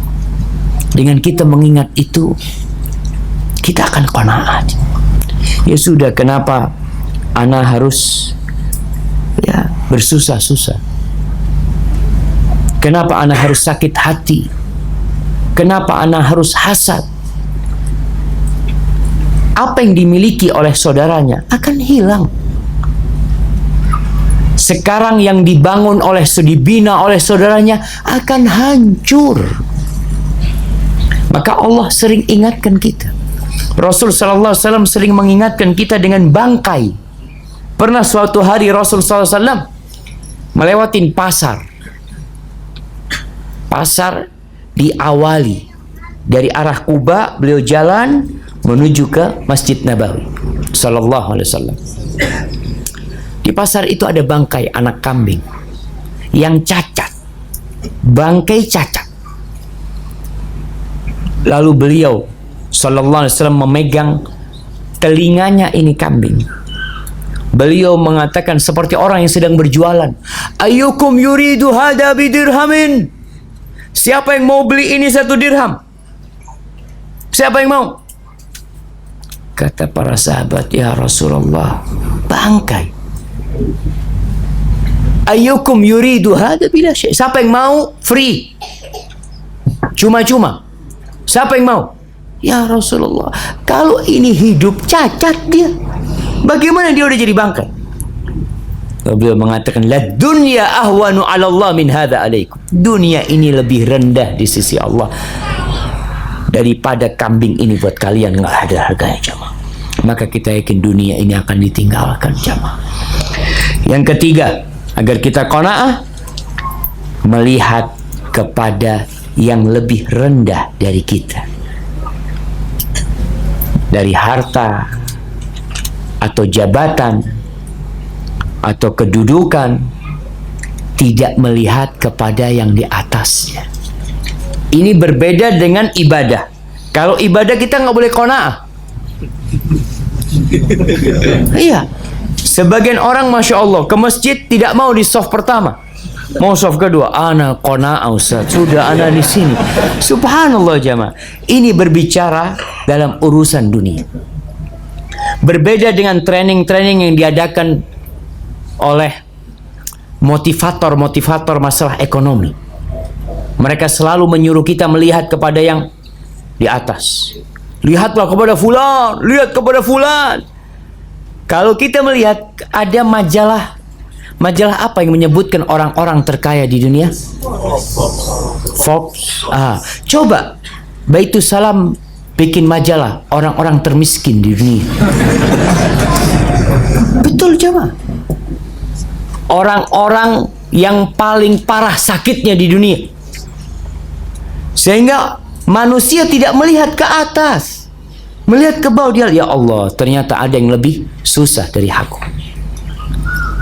[SPEAKER 1] Dengan kita mengingat itu, kita akan qanaah. Ya sudah, kenapa ana harus bersusah-susah? Kenapa ana harus sakit hati? Kenapa ana harus hasad? Apa yang dimiliki oleh saudaranya akan hilang. Sekarang yang dibangun dibina oleh saudaranya akan hancur. Maka Allah sering ingatkan kita. Rasul sallallahu alaihi wasallam sering mengingatkan kita dengan bangkai. Pernah suatu hari Rasul sallallahu alaihi wasallam melewatin pasar. Pasar diawali dari arah Kuba, beliau jalan menuju ke Masjid Nabawi sallallahu alaihi wasallam. Di pasar itu ada bangkai anak kambing yang cacat. Bangkai cacat. Lalu beliau sallallahu alaihi wasallam memegang telinganya ini kambing. Beliau mengatakan seperti orang yang sedang berjualan, ayyukum yuridu hada bidirhamin? Siapa yang mau beli ini 1 dirham? Siapa yang mau? Kata para sahabat, ya Rasulullah, bangkai. Ayyukum yuridu hada bila syai'? Siapa yang mau? Free. Cuma-cuma. Siapa yang mau? Ya Rasulullah, kalau ini hidup cacat dia, bagaimana dia udah jadi bangkai? Beliau mengatakan, la dunya ahwanu 'ala Allah min hadza 'alaikum. Dunia ini lebih rendah di sisi Allah daripada kambing ini buat kalian, enggak ada harganya, jamaah. Maka kita yakin dunia ini akan ditinggalkan, jamaah. Yang ketiga, agar kita qanaah, melihat kepada yang lebih rendah dari kita, dari harta atau jabatan atau kedudukan, tidak melihat kepada yang di atasnya. Ini berbeda dengan ibadah. Kalau ibadah kita nggak boleh qanaah. Iya. Sebagian orang Masya Allah ke masjid tidak mau di saf pertama, mau saf kedua. Ana qanaah Ustaz, sudah ana di sini. Subhanallah jamaah. Ini berbicara dalam urusan dunia. Berbeda dengan training-training yang diadakan oleh motivator-motivator masalah ekonomi. Mereka selalu menyuruh kita melihat kepada yang di atas. Lihatlah kepada fulan, lihat kepada fulan. Kalau kita melihat ada majalah apa yang menyebutkan orang-orang terkaya di dunia? Forbes. Coba Baitul Salam bikin majalah orang-orang termiskin di dunia. Betul jemaah. Orang-orang yang paling parah sakitnya di dunia, sehingga manusia tidak melihat ke atas, melihat ke bawah. Dia, ya Allah, ternyata ada yang lebih susah dari aku.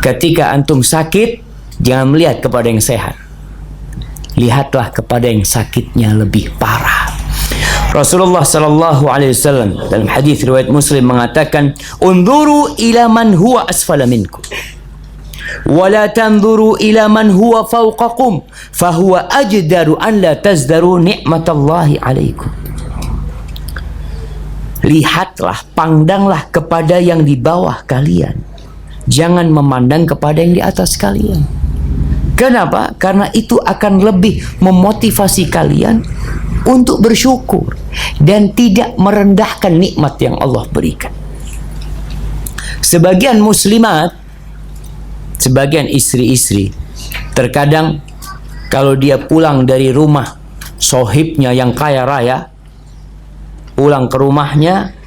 [SPEAKER 1] Ketika antum sakit, jangan melihat kepada yang sehat, lihatlah kepada yang sakitnya lebih parah. Rasulullah sallallahu alaihi wasallam dalam hadis riwayat Muslim mengatakan, "Unzuru ila man huwa asfala minkum. Wala tanzuru ila man huwa fawqakum, fahuwa ajdaru an la tazdaru ni'matallahi alaikum." Lihatlah, pandanglah kepada yang di bawah kalian, jangan memandang kepada yang di atas kalian. Kenapa? Karena itu akan lebih memotivasi kalian untuk bersyukur dan tidak merendahkan nikmat yang Allah berikan. Sebagian muslimat, sebagian istri-istri, terkadang kalau dia pulang dari rumah sohibnya yang kaya raya, pulang ke rumahnya,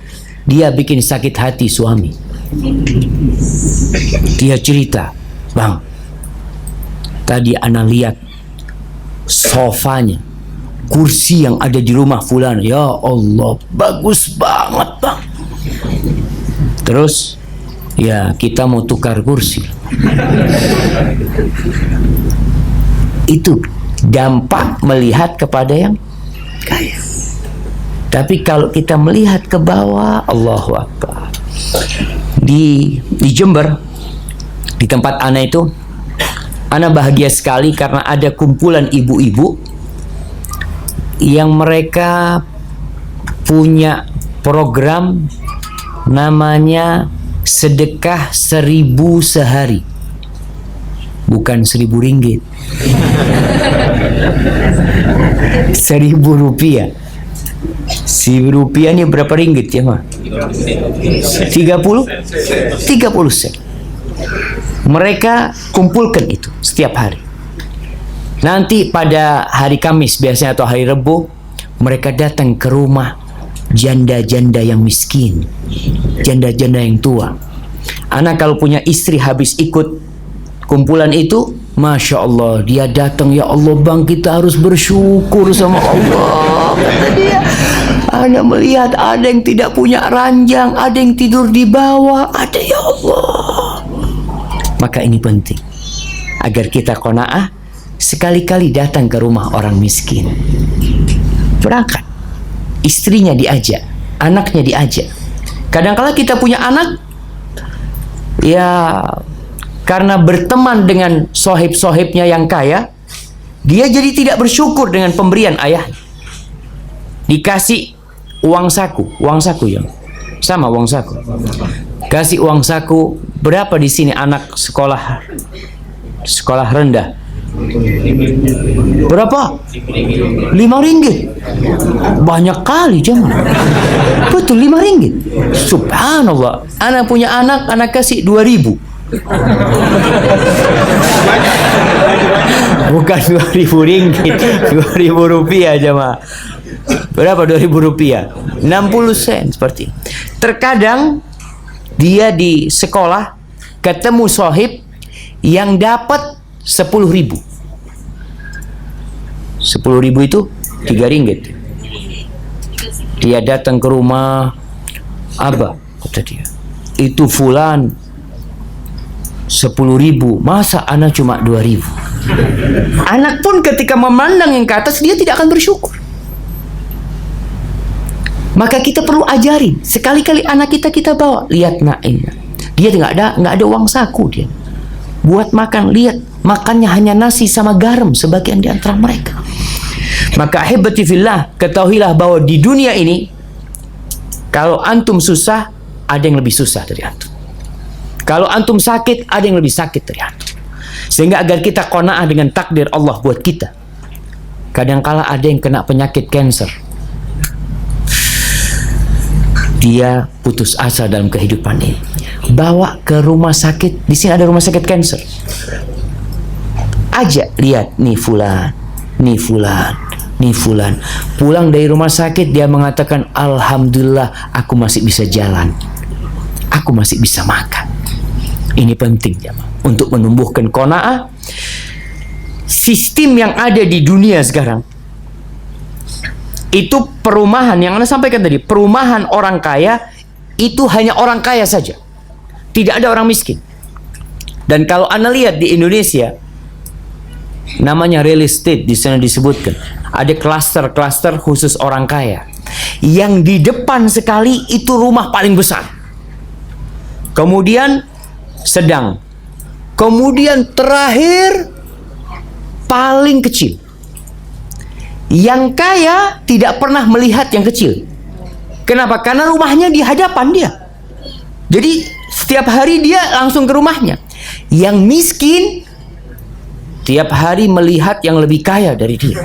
[SPEAKER 1] dia bikin sakit hati suami. Dia cerita, "Bang, tadi ana lihat sofanya, kursi yang ada di rumah fulan, ya Allah, bagus banget bang. Terus, ya kita mau tukar kursi." Itu dampak melihat kepada yang kaya. Tapi kalau kita melihat ke bawah, Allahu Akbar. Di Jember, di tempat ana itu, ana bahagia sekali karena ada kumpulan ibu-ibu yang mereka punya program namanya sedekah 1000 sehari, bukan 1000 ringgit, 1000 rupiah. 1000 rupiah ini berapa ringgit ya mah? 30 sen. Mereka kumpulkan itu setiap hari. Nanti pada hari Kamis biasanya atau hari Rebo, mereka datang ke rumah janda-janda yang miskin, janda-janda yang tua. Anak kalau punya istri habis ikut kumpulan itu, Masya Allah, dia datang, ya Allah bang, kita harus bersyukur sama Allah. Kata dia, anak melihat ada yang tidak punya ranjang, ada yang tidur di bawah, ada, ya Allah. Maka ini penting agar kita qanaah, sekali-kali datang ke rumah orang miskin. Berangkat, istrinya diajak, anaknya diajak. Kadang-kala kita punya anak, ya karena berteman dengan sohib-sohibnya yang kaya, dia jadi tidak bersyukur dengan pemberian ayah. Dikasih uang saku ya, sama uang saku. Kasih uang saku, berapa di sini anak sekolah rendah? Berapa? 5 ringgit. Banyak kali jemaah. Betul, 5 ringgit. Subhanallah. Anak punya anak kasih 2000. Bukan 2000 ringgit, 2000 rupiah jemaah. Berapa 2000 rupiah? 60 sen seperti. Terkadang dia di sekolah ketemu sohib yang dapat 10.000. 10.000 itu 3 ringgit. Dia datang ke rumah, Abah, kata dia, itu fulan 10.000, masa anak cuma 2.000? Anak pun ketika memandang yang ke atas, dia tidak akan bersyukur. Maka kita perlu ajarin. Sekali-kali anak kita bawa, lihat nak ini, dia nggak ada uang saku, dia buat makan, lihat makannya hanya nasi sama garam sebagian di antara mereka. Maka ahibati fillah, ketahuilah bahwa di dunia ini, kalau antum susah, ada yang lebih susah dari antum. Kalau antum sakit, ada yang lebih sakit dari antum. Sehingga agar kita qanaah dengan takdir Allah buat kita. Kadangkala ada yang kena penyakit kanker, dia putus asa dalam kehidupan ini. Bawa ke rumah sakit, di sini ada rumah sakit kanker. Ajak lihat, nih fulan, nih fulan, nih fulan. Pulang dari rumah sakit, dia mengatakan, alhamdulillah aku masih bisa jalan, aku masih bisa makan. Ini penting jemaah, untuk menumbuhkan qanaah. Sistem yang ada di dunia sekarang itu perumahan yang Anda sampaikan tadi, perumahan orang kaya itu hanya orang kaya saja, tidak ada orang miskin. Dan kalau Anda lihat di Indonesia, namanya real estate, di sana disebutkan ada klaster-klaster khusus orang kaya. Yang di depan sekali itu rumah paling besar, kemudian sedang, kemudian terakhir paling kecil. Yang kaya tidak pernah melihat yang kecil. Kenapa? Karena rumahnya di hadapan dia. Jadi setiap hari dia langsung ke rumahnya. Yang miskin tiap hari melihat yang lebih kaya dari dia.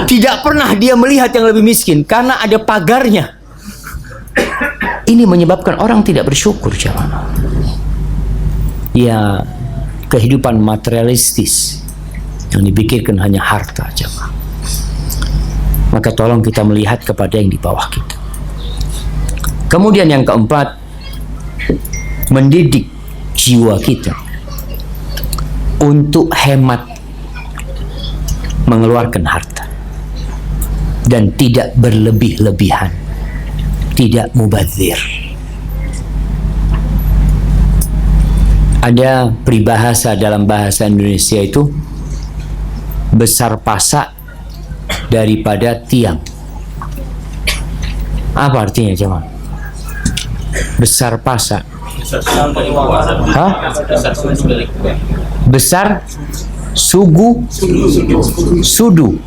[SPEAKER 1] Tidak pernah dia melihat yang lebih miskin karena ada pagarnya. Ini menyebabkan orang tidak bersyukur, jemaah. Ya, kehidupan materialistis yang dipikirkan hanya harta, jemaah. Maka tolong kita melihat kepada yang di bawah kita. Kemudian yang keempat, mendidik jiwa kita untuk hemat mengeluarkan harta dan tidak berlebih-lebihan, tidak mubadzir. Ada peribahasa dalam bahasa Indonesia itu, besar pasak daripada tiang. Apa artinya coba? Besar pasak. Hah? Besar sugu sudu.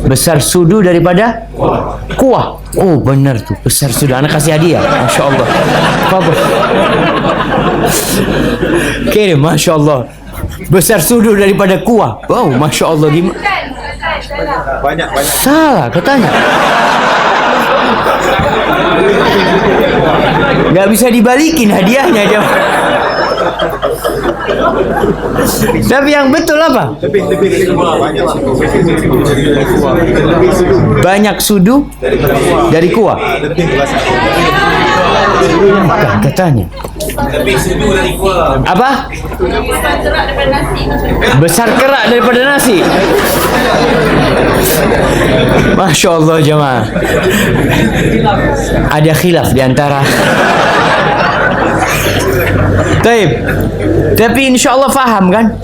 [SPEAKER 1] Besar sudu daripada kuah. Oh benar tuh, besar sudu. Anak kasih hadiah, masya Allah. Bagus. Kirim, masya Allah. Besar sudu daripada kuah. Wow, masya Allah. Banyak. Salah katanya. Nggak bisa dibalikin hadiahnya aja. Tapi yang betul apa? Banyak sudu dari kuah. Bukan katanya. Apa? Besar kerak daripada nasi. Masya Allah jemaah. Ada khilaf di antara. Taib. Tapi insya Allah faham kan?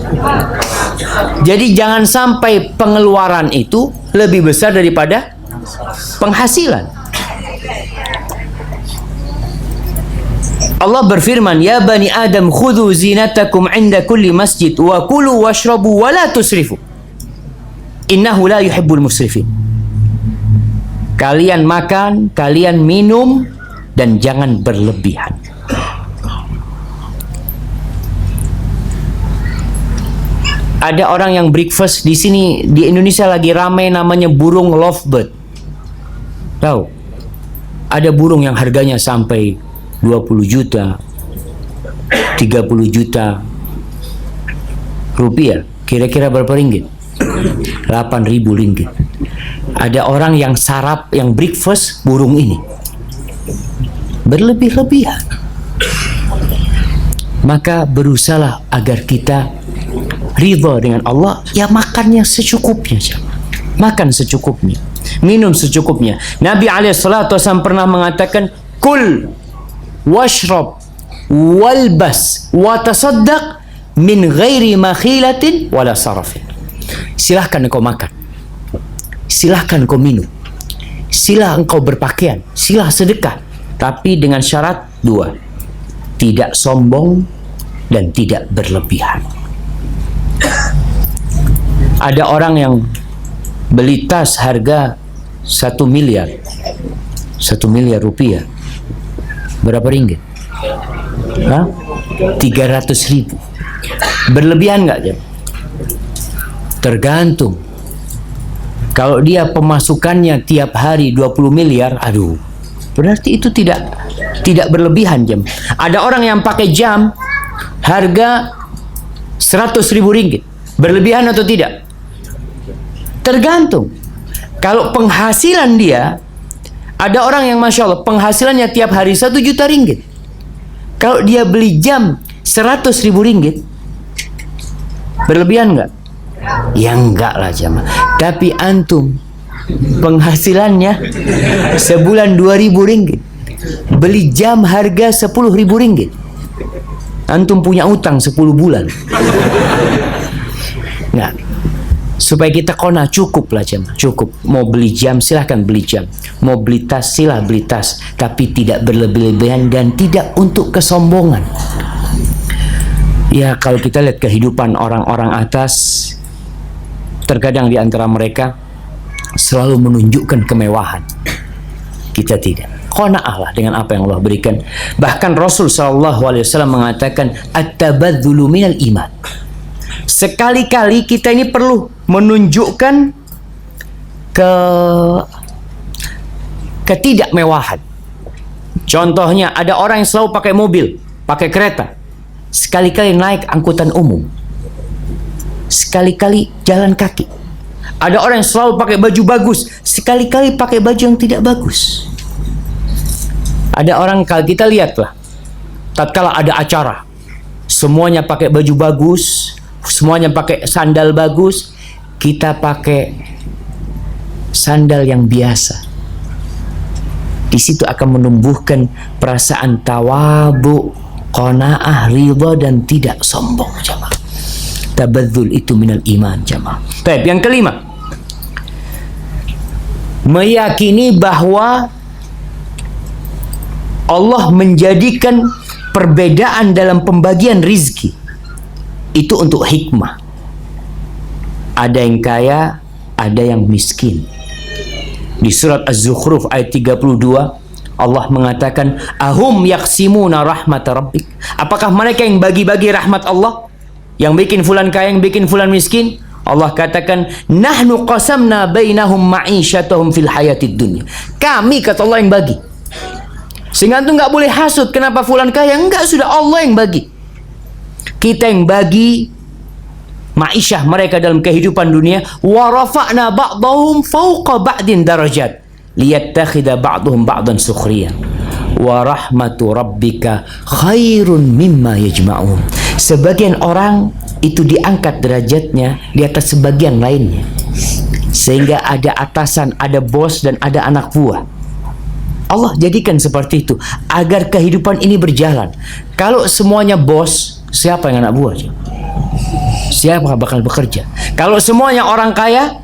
[SPEAKER 1] Jadi jangan sampai pengeluaran itu lebih besar daripada penghasilan. Allah berfirman, ya bani Adam khudhu zinatakum inda kulli masjid wa kulu washrabu wa la tusrifu innahu la yuhibbul musrifin. Kalian makan, kalian minum, dan jangan berlebihan. Ada orang yang breakfast di sini di Indonesia lagi ramai, namanya burung lovebird. Tahu? Ada burung yang harganya sampai 20 juta, 30 juta rupiah. Kira-kira berapa ringgit? 8.000 ringgit. Ada orang yang sarap, yang breakfast burung ini. Berlebih-lebihan. Maka berusahalah agar kita ridha dengan Allah, ya makannya secukupnya, jemaah. Makan secukupnya, minum secukupnya. Nabi SAW pernah mengatakan, kul washrab walbas watasaddaq min ghairi makhilatin wala sarafin. Silahkan engkau makan, silahkan engkau minum, silahkan engkau berpakaian, silahkan sedekah, tapi dengan syarat 2, tidak sombong dan tidak berlebihan. Ada orang yang beli tas harga 1 miliar rupiah. Berapa ringgit? 300.000. Berlebihan nggak, Jam? Tergantung. Kalau dia pemasukannya tiap hari 20 miliar, aduh, berarti itu tidak berlebihan, Jam. Ada orang yang pakai jam harga 100.000 ringgit. Berlebihan atau tidak? Tergantung. Kalau penghasilan dia, ada orang yang Masya Allah penghasilannya tiap hari 1 juta ringgit. Kalau dia beli jam 100.000 ringgit, berlebihan nggak? Ya enggak lah, jemaah. Tapi antum penghasilannya sebulan 2.000 ringgit, beli jam harga 10.000 ringgit, antum punya utang 10 bulan. Nggak. Supaya kita kona, cukup lah, jemaah, cukup. Mau beli jam silahkan beli jam, mau beli tas silahkan beli tas, tapi tidak berlebihan dan tidak untuk kesombongan. Ya, kalau kita lihat kehidupan orang-orang atas, terkadang di antara mereka selalu menunjukkan kemewahan. Kita tidak. Qanaah lah dengan apa yang Allah berikan. Bahkan Rasul SAW mengatakan, at-tabadzulu minal iman. Sekali-kali kita ini perlu menunjukkan ketidakmewahan. Contohnya, ada orang yang selalu pakai mobil, pakai kereta, sekali-kali naik angkutan umum, sekali-kali jalan kaki. Ada orang yang selalu pakai baju bagus, sekali-kali pakai baju yang tidak bagus. Ada orang, kalau kita lihatlah, tatkala ada acara, semuanya pakai baju bagus, semuanya pakai sandal bagus, kita pakai sandal yang biasa. Di situ akan menumbuhkan perasaan tawabu, qanaah, ridha dan tidak sombong, jemaah. Tabadzul itu minal iman, jemaah. Baik, yang kelima, meyakini bahwa Allah menjadikan perbedaan dalam pembagian rizki itu untuk hikmah. Ada yang kaya, ada yang miskin. Di surat Az-Zukhruf ayat 32, Allah mengatakan, ahum yaqsimuna rahmat rabbik. Apakah mereka yang bagi-bagi rahmat Allah? Yang bikin fulan kaya, yang bikin fulan miskin? Allah katakan, nahnu qasamna bainahum ma'isyatahum fil hayatid dunya. Kami, kata Allah, yang bagi. Sehingga itu nggak boleh hasut kenapa fulan kaya. Enggak, sudah Allah yang bagi. Kita yang bagi ma'isyah mereka dalam kehidupan dunia. Wa rafa'na ba'dahum fawqa ba'din darajat liyattakhidha ba'duhum ba'dan sukhriyan. Wa rahmatu rabbika khairun mimma yajma'un. Sebagian orang itu diangkat derajatnya di atas sebagian lainnya, sehingga ada atasan, ada bos, dan ada anak buah. Allah jadikan seperti itu agar kehidupan ini berjalan. Kalau semuanya bos, siapa yang anak buah? Siapa bakal bekerja? Kalau semuanya orang kaya,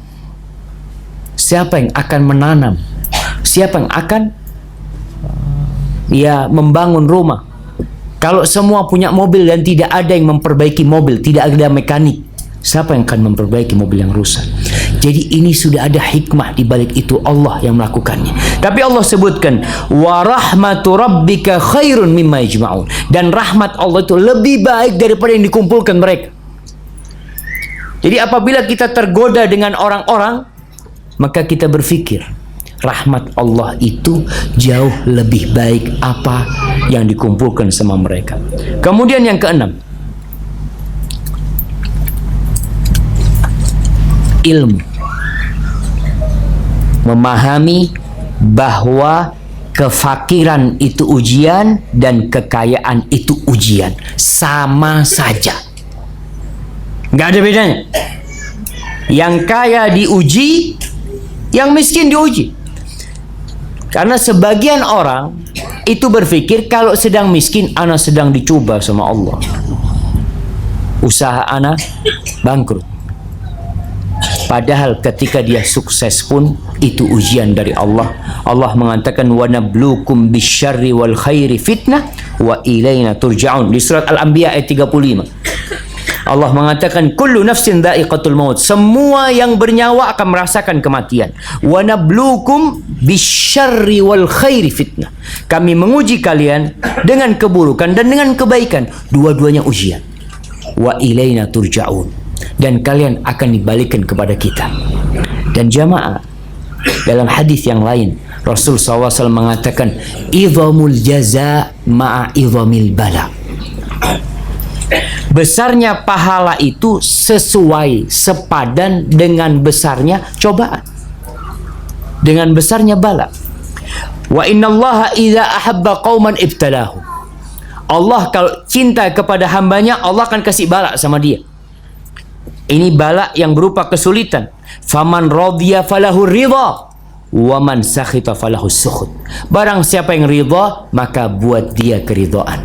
[SPEAKER 1] siapa yang akan menanam? Siapa yang akan membangun rumah? Kalau semua punya mobil dan tidak ada yang memperbaiki mobil, tidak ada mekanik, siapa yang akan memperbaiki mobil yang rusak? Jadi ini sudah ada hikmah di balik itu, Allah yang melakukannya. Tapi Allah sebutkan, wa rahmatu rabbika khairun mimma yajma'un. Dan rahmat Allah itu lebih baik daripada yang dikumpulkan mereka. Jadi apabila kita tergoda dengan orang-orang, maka kita berpikir, rahmat Allah itu jauh lebih baik apa yang dikumpulkan sama mereka. Kemudian yang keenam, ilmu. Memahami bahwa kefakiran itu ujian dan kekayaan itu ujian, sama saja. Nggak ada bedanya. Yang kaya diuji, yang miskin diuji. Karena sebagian orang itu berpikir kalau sedang miskin, ana sedang dicoba sama Allah. Usaha ana bangkrut. Padahal ketika dia sukses pun itu ujian dari Allah. Allah mengatakan wa nabluukum bisyarri wal khairi fitnah wa ilaina turja'un di surat Al-Anbiya ayat 35. Allah mengatakan kullu nafsin dha'iqatul maut. Semua yang bernyawa akan merasakan kematian. Wa nabluukum bisyarri wal khairi fitnah. Kami menguji kalian dengan keburukan dan dengan kebaikan. Dua-duanya ujian. Wa ilaina turja'un. Dan kalian akan dibalikkan kepada kita. Dan jamaah, dalam hadis yang lain Rasul SAW mengatakan idhamul jaza ma'a idhamil bala. Besarnya pahala itu sesuai, sepadan dengan besarnya cobaan, dengan besarnya bala. Wa innallaha idza ahabba qauman ibtalahu. Allah kalau cinta kepada hambanya, Allah akan kasih bala sama dia. Ini bala yang berupa kesulitan. Faman radhiya falahu ridha wa man sakhita falahu sukhut. Barang siapa yang ridha, maka buat dia keridhaan.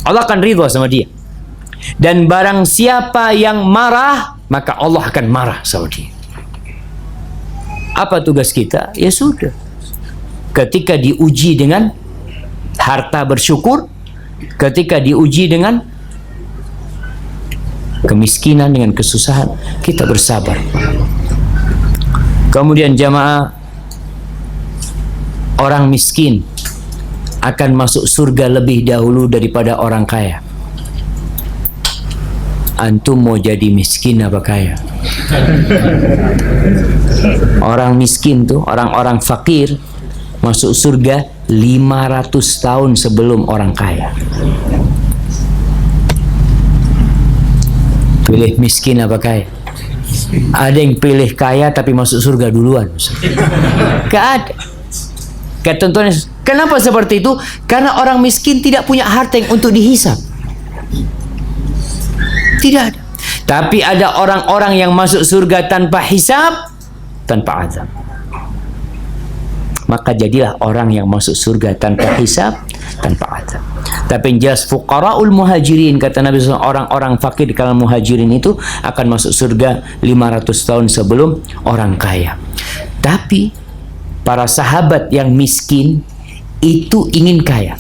[SPEAKER 1] Allah akan ridha sama dia. Dan barang siapa yang marah, maka Allah akan marah sama dia. Apa tugas kita? Ya sudah. Ketika diuji dengan harta bersyukur, ketika diuji dengan kemiskinan, dengan kesusahan, kita bersabar. Kemudian jamaah, orang miskin akan masuk surga lebih dahulu daripada orang kaya. Antum mau jadi miskin apa kaya? Orang miskin tuh, orang-orang fakir masuk surga 500 tahun sebelum orang kaya. Pilih miskin apa kaya? Ada yang pilih kaya tapi masuk surga duluan. Gak ada. Ketentuannya. Kenapa seperti itu? Karena orang miskin tidak punya harta yang untuk dihisab. Tidak ada. Tapi ada orang-orang yang masuk surga tanpa hisab, tanpa azab. Maka jadilah orang yang masuk surga tanpa hisab, tanpa azab. Tapi yang jelas fuqaraul muhajirin, kata Nabi SAW, orang-orang fakir di kalangan muhajirin itu akan masuk surga 500 tahun sebelum orang kaya. Tapi para sahabat yang miskin itu ingin kaya.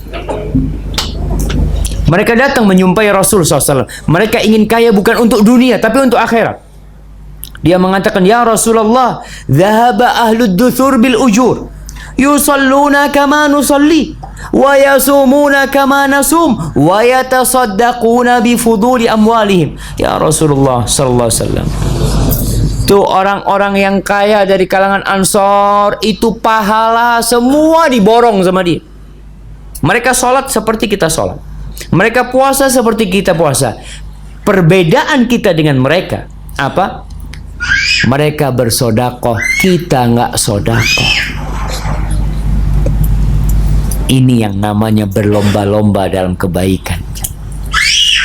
[SPEAKER 1] Mereka datang menyumpai Rasul SAW. Mereka ingin kaya bukan untuk dunia, tapi untuk akhirat. Dia mengatakan, ya Rasulullah, dhahaba ahlud duthur bil ujur, yusalluna kama nusalli, wa yasumuna kama nasum, wa yatasaddaquna bi fuduli amwalihim. Ya Rasulullah SAW, tuh orang-orang yang kaya dari kalangan Ansor itu pahala semua diborong sama dia. Mereka sholat seperti kita sholat, mereka puasa seperti kita puasa. Perbedaan kita dengan mereka apa? Mereka bersodakoh, kita nggak sodakoh. Ini yang namanya berlomba-lomba dalam kebaikan.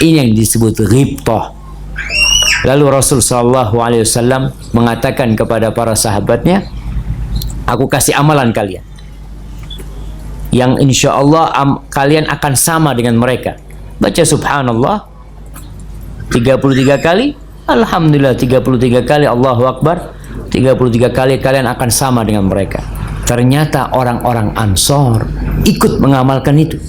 [SPEAKER 1] Ini yang disebut ghibthah. Lalu Rasul SAW mengatakan kepada para sahabatnya, aku kasih amalan kalian yang insya Allah kalian akan sama dengan mereka. Baca subhanallah 33 kali, alhamdulillah 33 kali, Allahu Akbar 33 kali, kalian akan sama dengan mereka. Ternyata orang-orang Ansor ikut mengamalkan itu.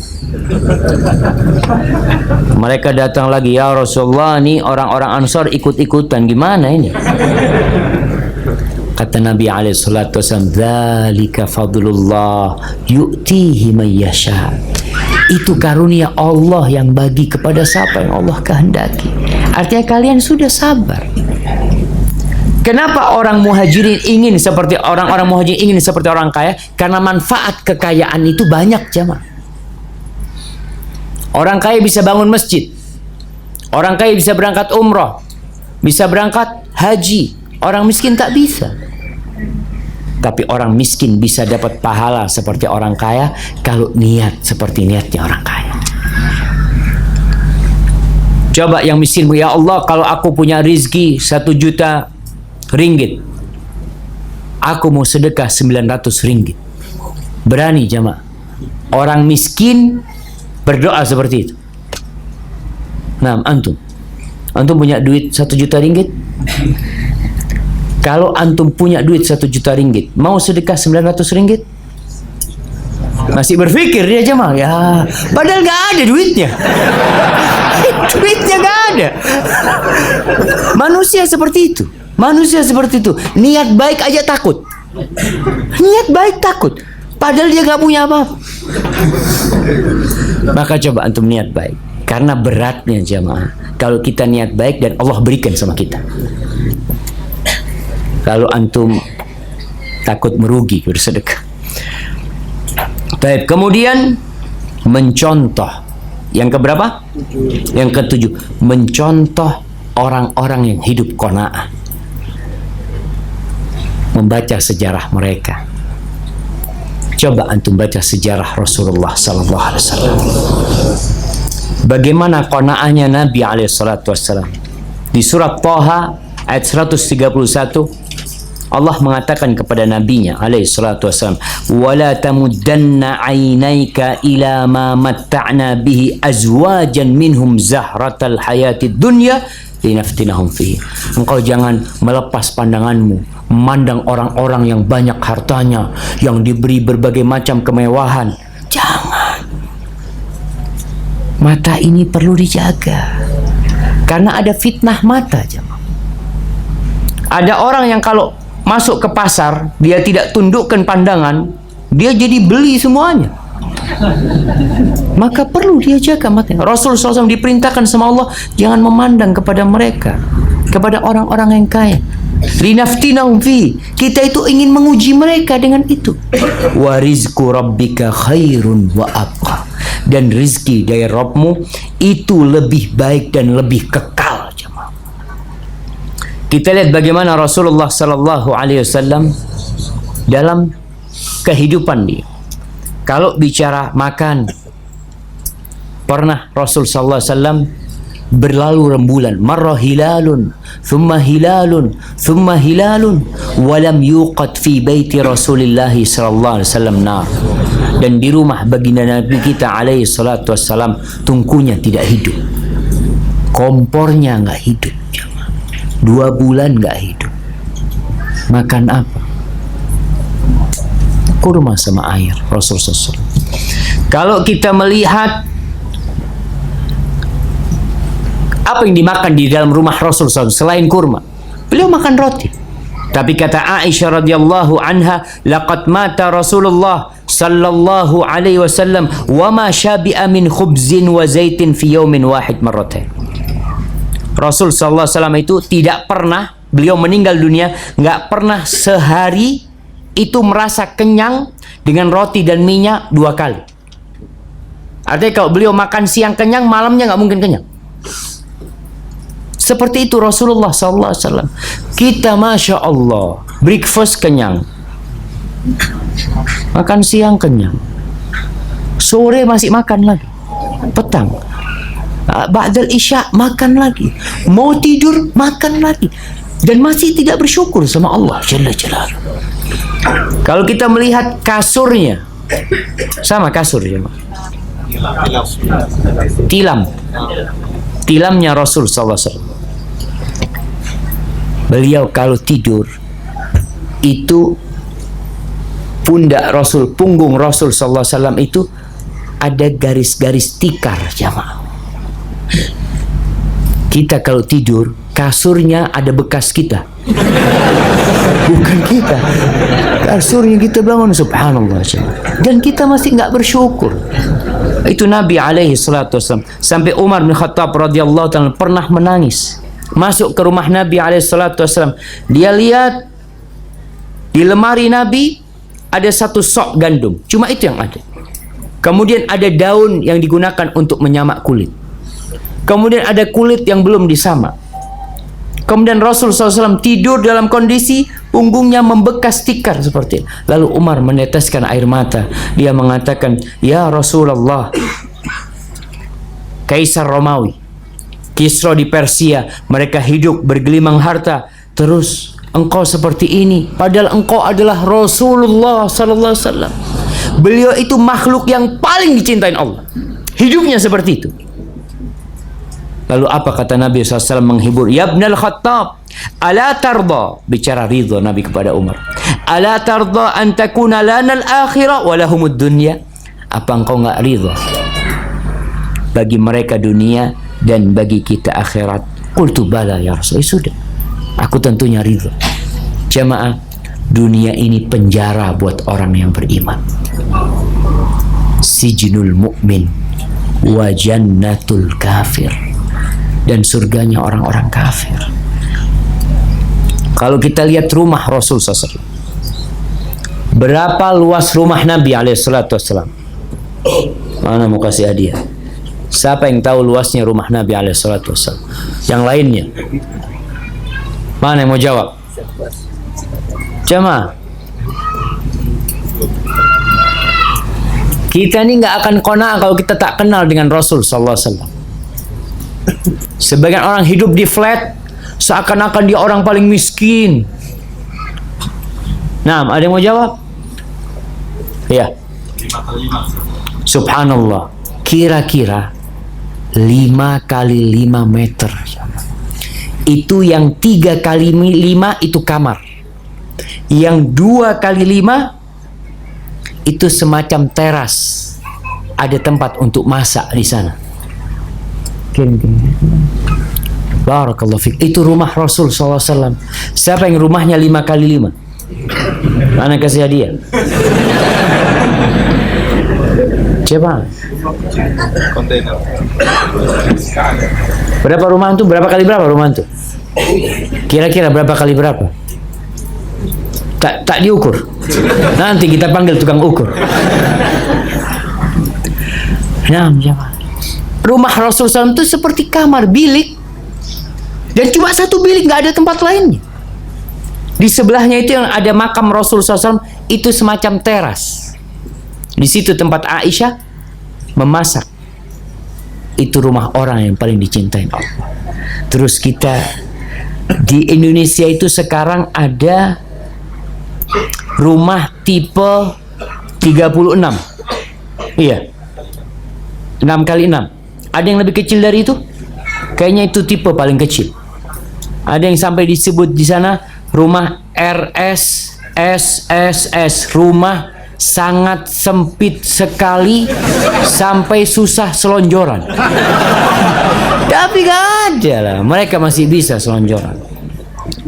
[SPEAKER 1] Mereka datang lagi, ya Rasulullah, nih orang-orang Ansor ikut-ikutan, gimana ini? Kata Nabi SAW, dzalika fadlullah yu'tihi man yasha. Itu karunia Allah yang bagi kepada siapa yang Allah kehendaki. Artinya kalian sudah sabar. Kenapa orang muhajirin ingin seperti orang-orang muhajirin ingin seperti orang kaya? Karena manfaat kekayaan itu banyak, jamaah. Orang kaya bisa bangun masjid, orang kaya bisa berangkat umrah, bisa berangkat haji. Orang miskin tak bisa. Tapi orang miskin bisa dapat pahala seperti orang kaya kalau niat seperti niatnya orang kaya. Coba yang miskin, ya Allah, kalau aku punya rizki 1 juta ringgit, aku mau sedekah 900 ringgit. Berani jamaah? Orang miskin berdoa seperti itu. Nah, antum punya duit 1 juta ringgit? Kalau antum punya duit 1 juta ringgit, mau sedekah 900 ringgit? Masih berpikir dia jemaah, ya padahal gak ada duitnya. Duitnya gak ada. Manusia seperti itu. Niat baik aja takut. Padahal dia gak punya apa-apa. Maka coba antum niat baik. Karena beratnya jemaah, kalau kita niat baik dan Allah berikan sama kita. Kalau antum takut merugi bersedekah. Baik, kemudian mencontoh. Yang keberapa? Yang ketujuh, mencontoh orang-orang yang hidup qanaah. Membaca sejarah mereka. Coba antum baca sejarah Rasulullah sallallahu alaihi wasallam. Bagaimana qanaahnya Nabi alaihi salatu wasallam. Di surat Thaha ayat 131 Allah mengatakan kepada nabinya alaihi salatu wasallam, wala tamuddanna 'ainaika ila ma matta'na bihi azwajan minhum zahratal hayatid dunya linaftinahum fihi. Engkau jangan melepas pandanganmu memandang orang-orang yang banyak hartanya, yang diberi berbagai macam kemewahan. Jangan. Mata ini perlu dijaga. Karena ada fitnah mata, jemaah. Ada orang yang kalau masuk ke pasar, dia tidak tundukkan pandangan, dia jadi beli semuanya. Maka perlu dia jaga matanya. Rasul SAW diperintahkan sama Allah, jangan memandang kepada mereka, kepada orang-orang yang kaya. Linaftinahum fi. Kita itu ingin menguji mereka dengan itu. Wa rizqu rabbika khairun wa abqa. Dan rizki dari Rabbmu itu lebih baik dan lebih kekal. Kita lihat bagaimana Rasulullah sallallahu alaihi wasallam dalam kehidupan dia. Kalau bicara makan, pernah Rasul sallallahu alaihi wasallam berlalu rembulan, marra hilalun, thumma hilalun, thumma hilalun, walam yuqad fi baiti Rasulillah sallallahu alaihi wasallam nar. Dan di rumah baginda Nabi kita alaihi salatu wassalam tungkunya tidak hidup. Kompornya enggak hidup. 2 bulan gak hidup. Makan apa? Kurma sama air. Rasulullah SAW. Kalau kita melihat apa yang dimakan di dalam rumah Rasulullah SAW selain kurma, beliau makan roti. Tapi kata Aisyah radhiyallahu anha, laqad mata Rasulullah sallallahu alaihi wasallam wa ma syabi'a min khubzin wa zaitin fi yawmin wahid marratain. Rasul sallallahu alaihi wasallam itu tidak pernah, beliau meninggal dunia, nggak pernah sehari itu merasa kenyang dengan roti dan minyak 2 kali. Artinya kalau beliau makan siang kenyang, malamnya nggak mungkin kenyang. Seperti itu Rasulullah sallallahu alaihi wasallam. Kita masya Allah, breakfast kenyang, makan siang kenyang, sore masih makan lagi, petang ba'dal isya makan lagi, mau tidur makan lagi, dan masih tidak bersyukur sama Allah Jalla Jalaluhu. Kalau kita melihat kasurnya, sama kasur ya, tilamnya Rasul sallallahu alaihi wasallam. Beliau kalau tidur itu pundak Rasul, punggung Rasul sallallahu alaihi wasallam itu ada garis-garis tikar, jamaah. Kita kalau tidur, kasurnya ada bekas kita. Bukan kita. Kasurnya kita bangun, subhanallah. Dan kita masih nggak bersyukur. Itu Nabi alaihi salatu wasallam. Sampai Umar bin Khattab radhiyallahu ta'ala pernah menangis. Masuk ke rumah Nabi alaihi salatu wasallam. Dia lihat di lemari Nabi ada 1 sok gandum. Cuma itu yang ada. Kemudian ada daun yang digunakan untuk menyamak kulit. Kemudian ada kulit yang belum disamak. Kemudian Rasul SAW tidur dalam kondisi punggungnya membekas tikar seperti itu. Lalu Umar meneteskan air mata. Dia mengatakan, ya Rasulullah, Kaisar Romawi Kisra di Persia, mereka hidup bergelimang harta. Terus engkau seperti ini, padahal engkau adalah Rasulullah sallallahu alaihi wasallam. Beliau itu makhluk yang paling dicintai Allah. Hidupnya seperti itu. Lalu apa kata Nabi SAW menghibur? Ya Ibnal Khattab, ala tarda, bicara ridha Nabi kepada Umar. Ala tarda an takuna lana al-akhirah wa lahumud dunya. Apa engkau enggak ridha bagi mereka dunia dan bagi kita akhirat? Qultu bala ya Rasul. Sudah, aku tentunya ridha. Jamaah, dunia ini penjara buat orang yang beriman. Sijnul mu'min wa jannatul kafir, dan surganya orang-orang kafir. Kalau kita lihat rumah Rasul SAW, berapa luas rumah Nabi SAW? Mana mau kasih hadiah? Siapa yang tahu luasnya rumah Nabi SAW? Yang lainnya? Mana yang mau jawab? Jamaah, kita ini nggak akan qanaah kalau kita tak kenal dengan Rasul SAW. Sebagian orang hidup di flat seakan-akan dia orang paling miskin. Nah, ada yang mau jawab? Ya. Subhanallah, kira-kira 5 kali 5 meter. Itu yang 3 kali 5 itu kamar. Yang 2 kali 5 itu semacam teras. Ada tempat untuk masak di sana. Barakallahu fiik. Itu rumah Rasul SAW. Siapa yang rumahnya 5 kali 5? Mana kasih hadiah? Coba.
[SPEAKER 2] Kontainer.
[SPEAKER 1] Berapa rumah itu? Berapa kali berapa rumah itu? Kira-kira berapa kali berapa? Tak diukur. Nanti kita panggil tukang ukur. Nah, rumah Rasul SAW itu seperti kamar, bilik, dan cuma satu bilik, nggak ada tempat lainnya. Di sebelahnya itu yang ada makam Rasul SAW, itu semacam teras. Di situ tempat Aisyah memasak. Itu rumah orang yang paling dicintai Allah. Terus kita di Indonesia itu sekarang ada rumah tipe 36. Iya, 6 kali 6. Ada yang lebih kecil dari itu? Kayaknya itu tipe paling kecil. Ada yang sampai disebut di sana rumah RSSSS, rumah sangat sempit sekali sampai susah selonjoran. Tapi gak ada lah, mereka masih bisa selonjoran.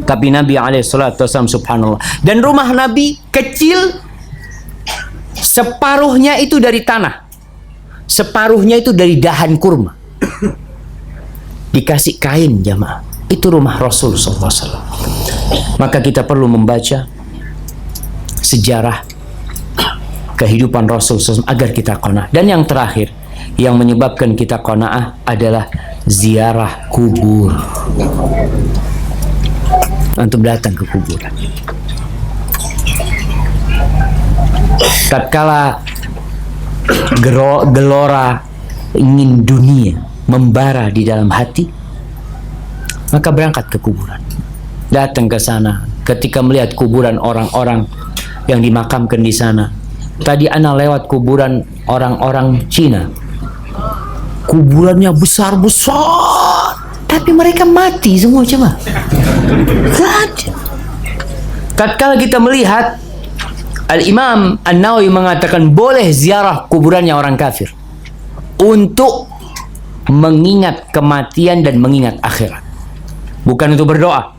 [SPEAKER 1] Tapi Nabi SAW, subhanallah, dan rumah Nabi kecil, separuhnya itu dari tanah, separuhnya itu dari dahan kurma, dikasih kain. Jamaah, itu rumah Rasul SAW. Maka kita perlu membaca sejarah kehidupan Rasul SAW agar kita qanaah. Dan yang terakhir yang menyebabkan kita qanaah adalah ziarah kubur. Antum datang ke kuburan. Tatkala gelora ingin dunia membara di dalam hati, maka berangkat ke kuburan. Datang ke sana. Ketika melihat kuburan orang-orang yang dimakamkan di sana. Tadi ana lewat kuburan orang-orang Cina. Kuburannya besar-besar, tapi mereka mati semua. Coba. Gak ada. Tatkala kita melihat, Al-Imam An-Nawawi mengatakan boleh ziarah kuburannya orang kafir untuk mengingat kematian dan mengingat akhirat, bukan untuk berdoa.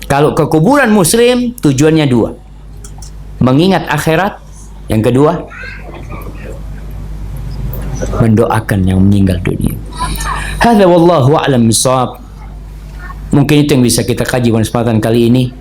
[SPEAKER 1] Kalau ke kuburan muslim tujuannya 2, mengingat akhirat, yang kedua mendoakan yang meninggal dunia. Hadza wallahu a'lam bishawab. Mungkin itu yang bisa kita kaji pada kesempatan kali ini.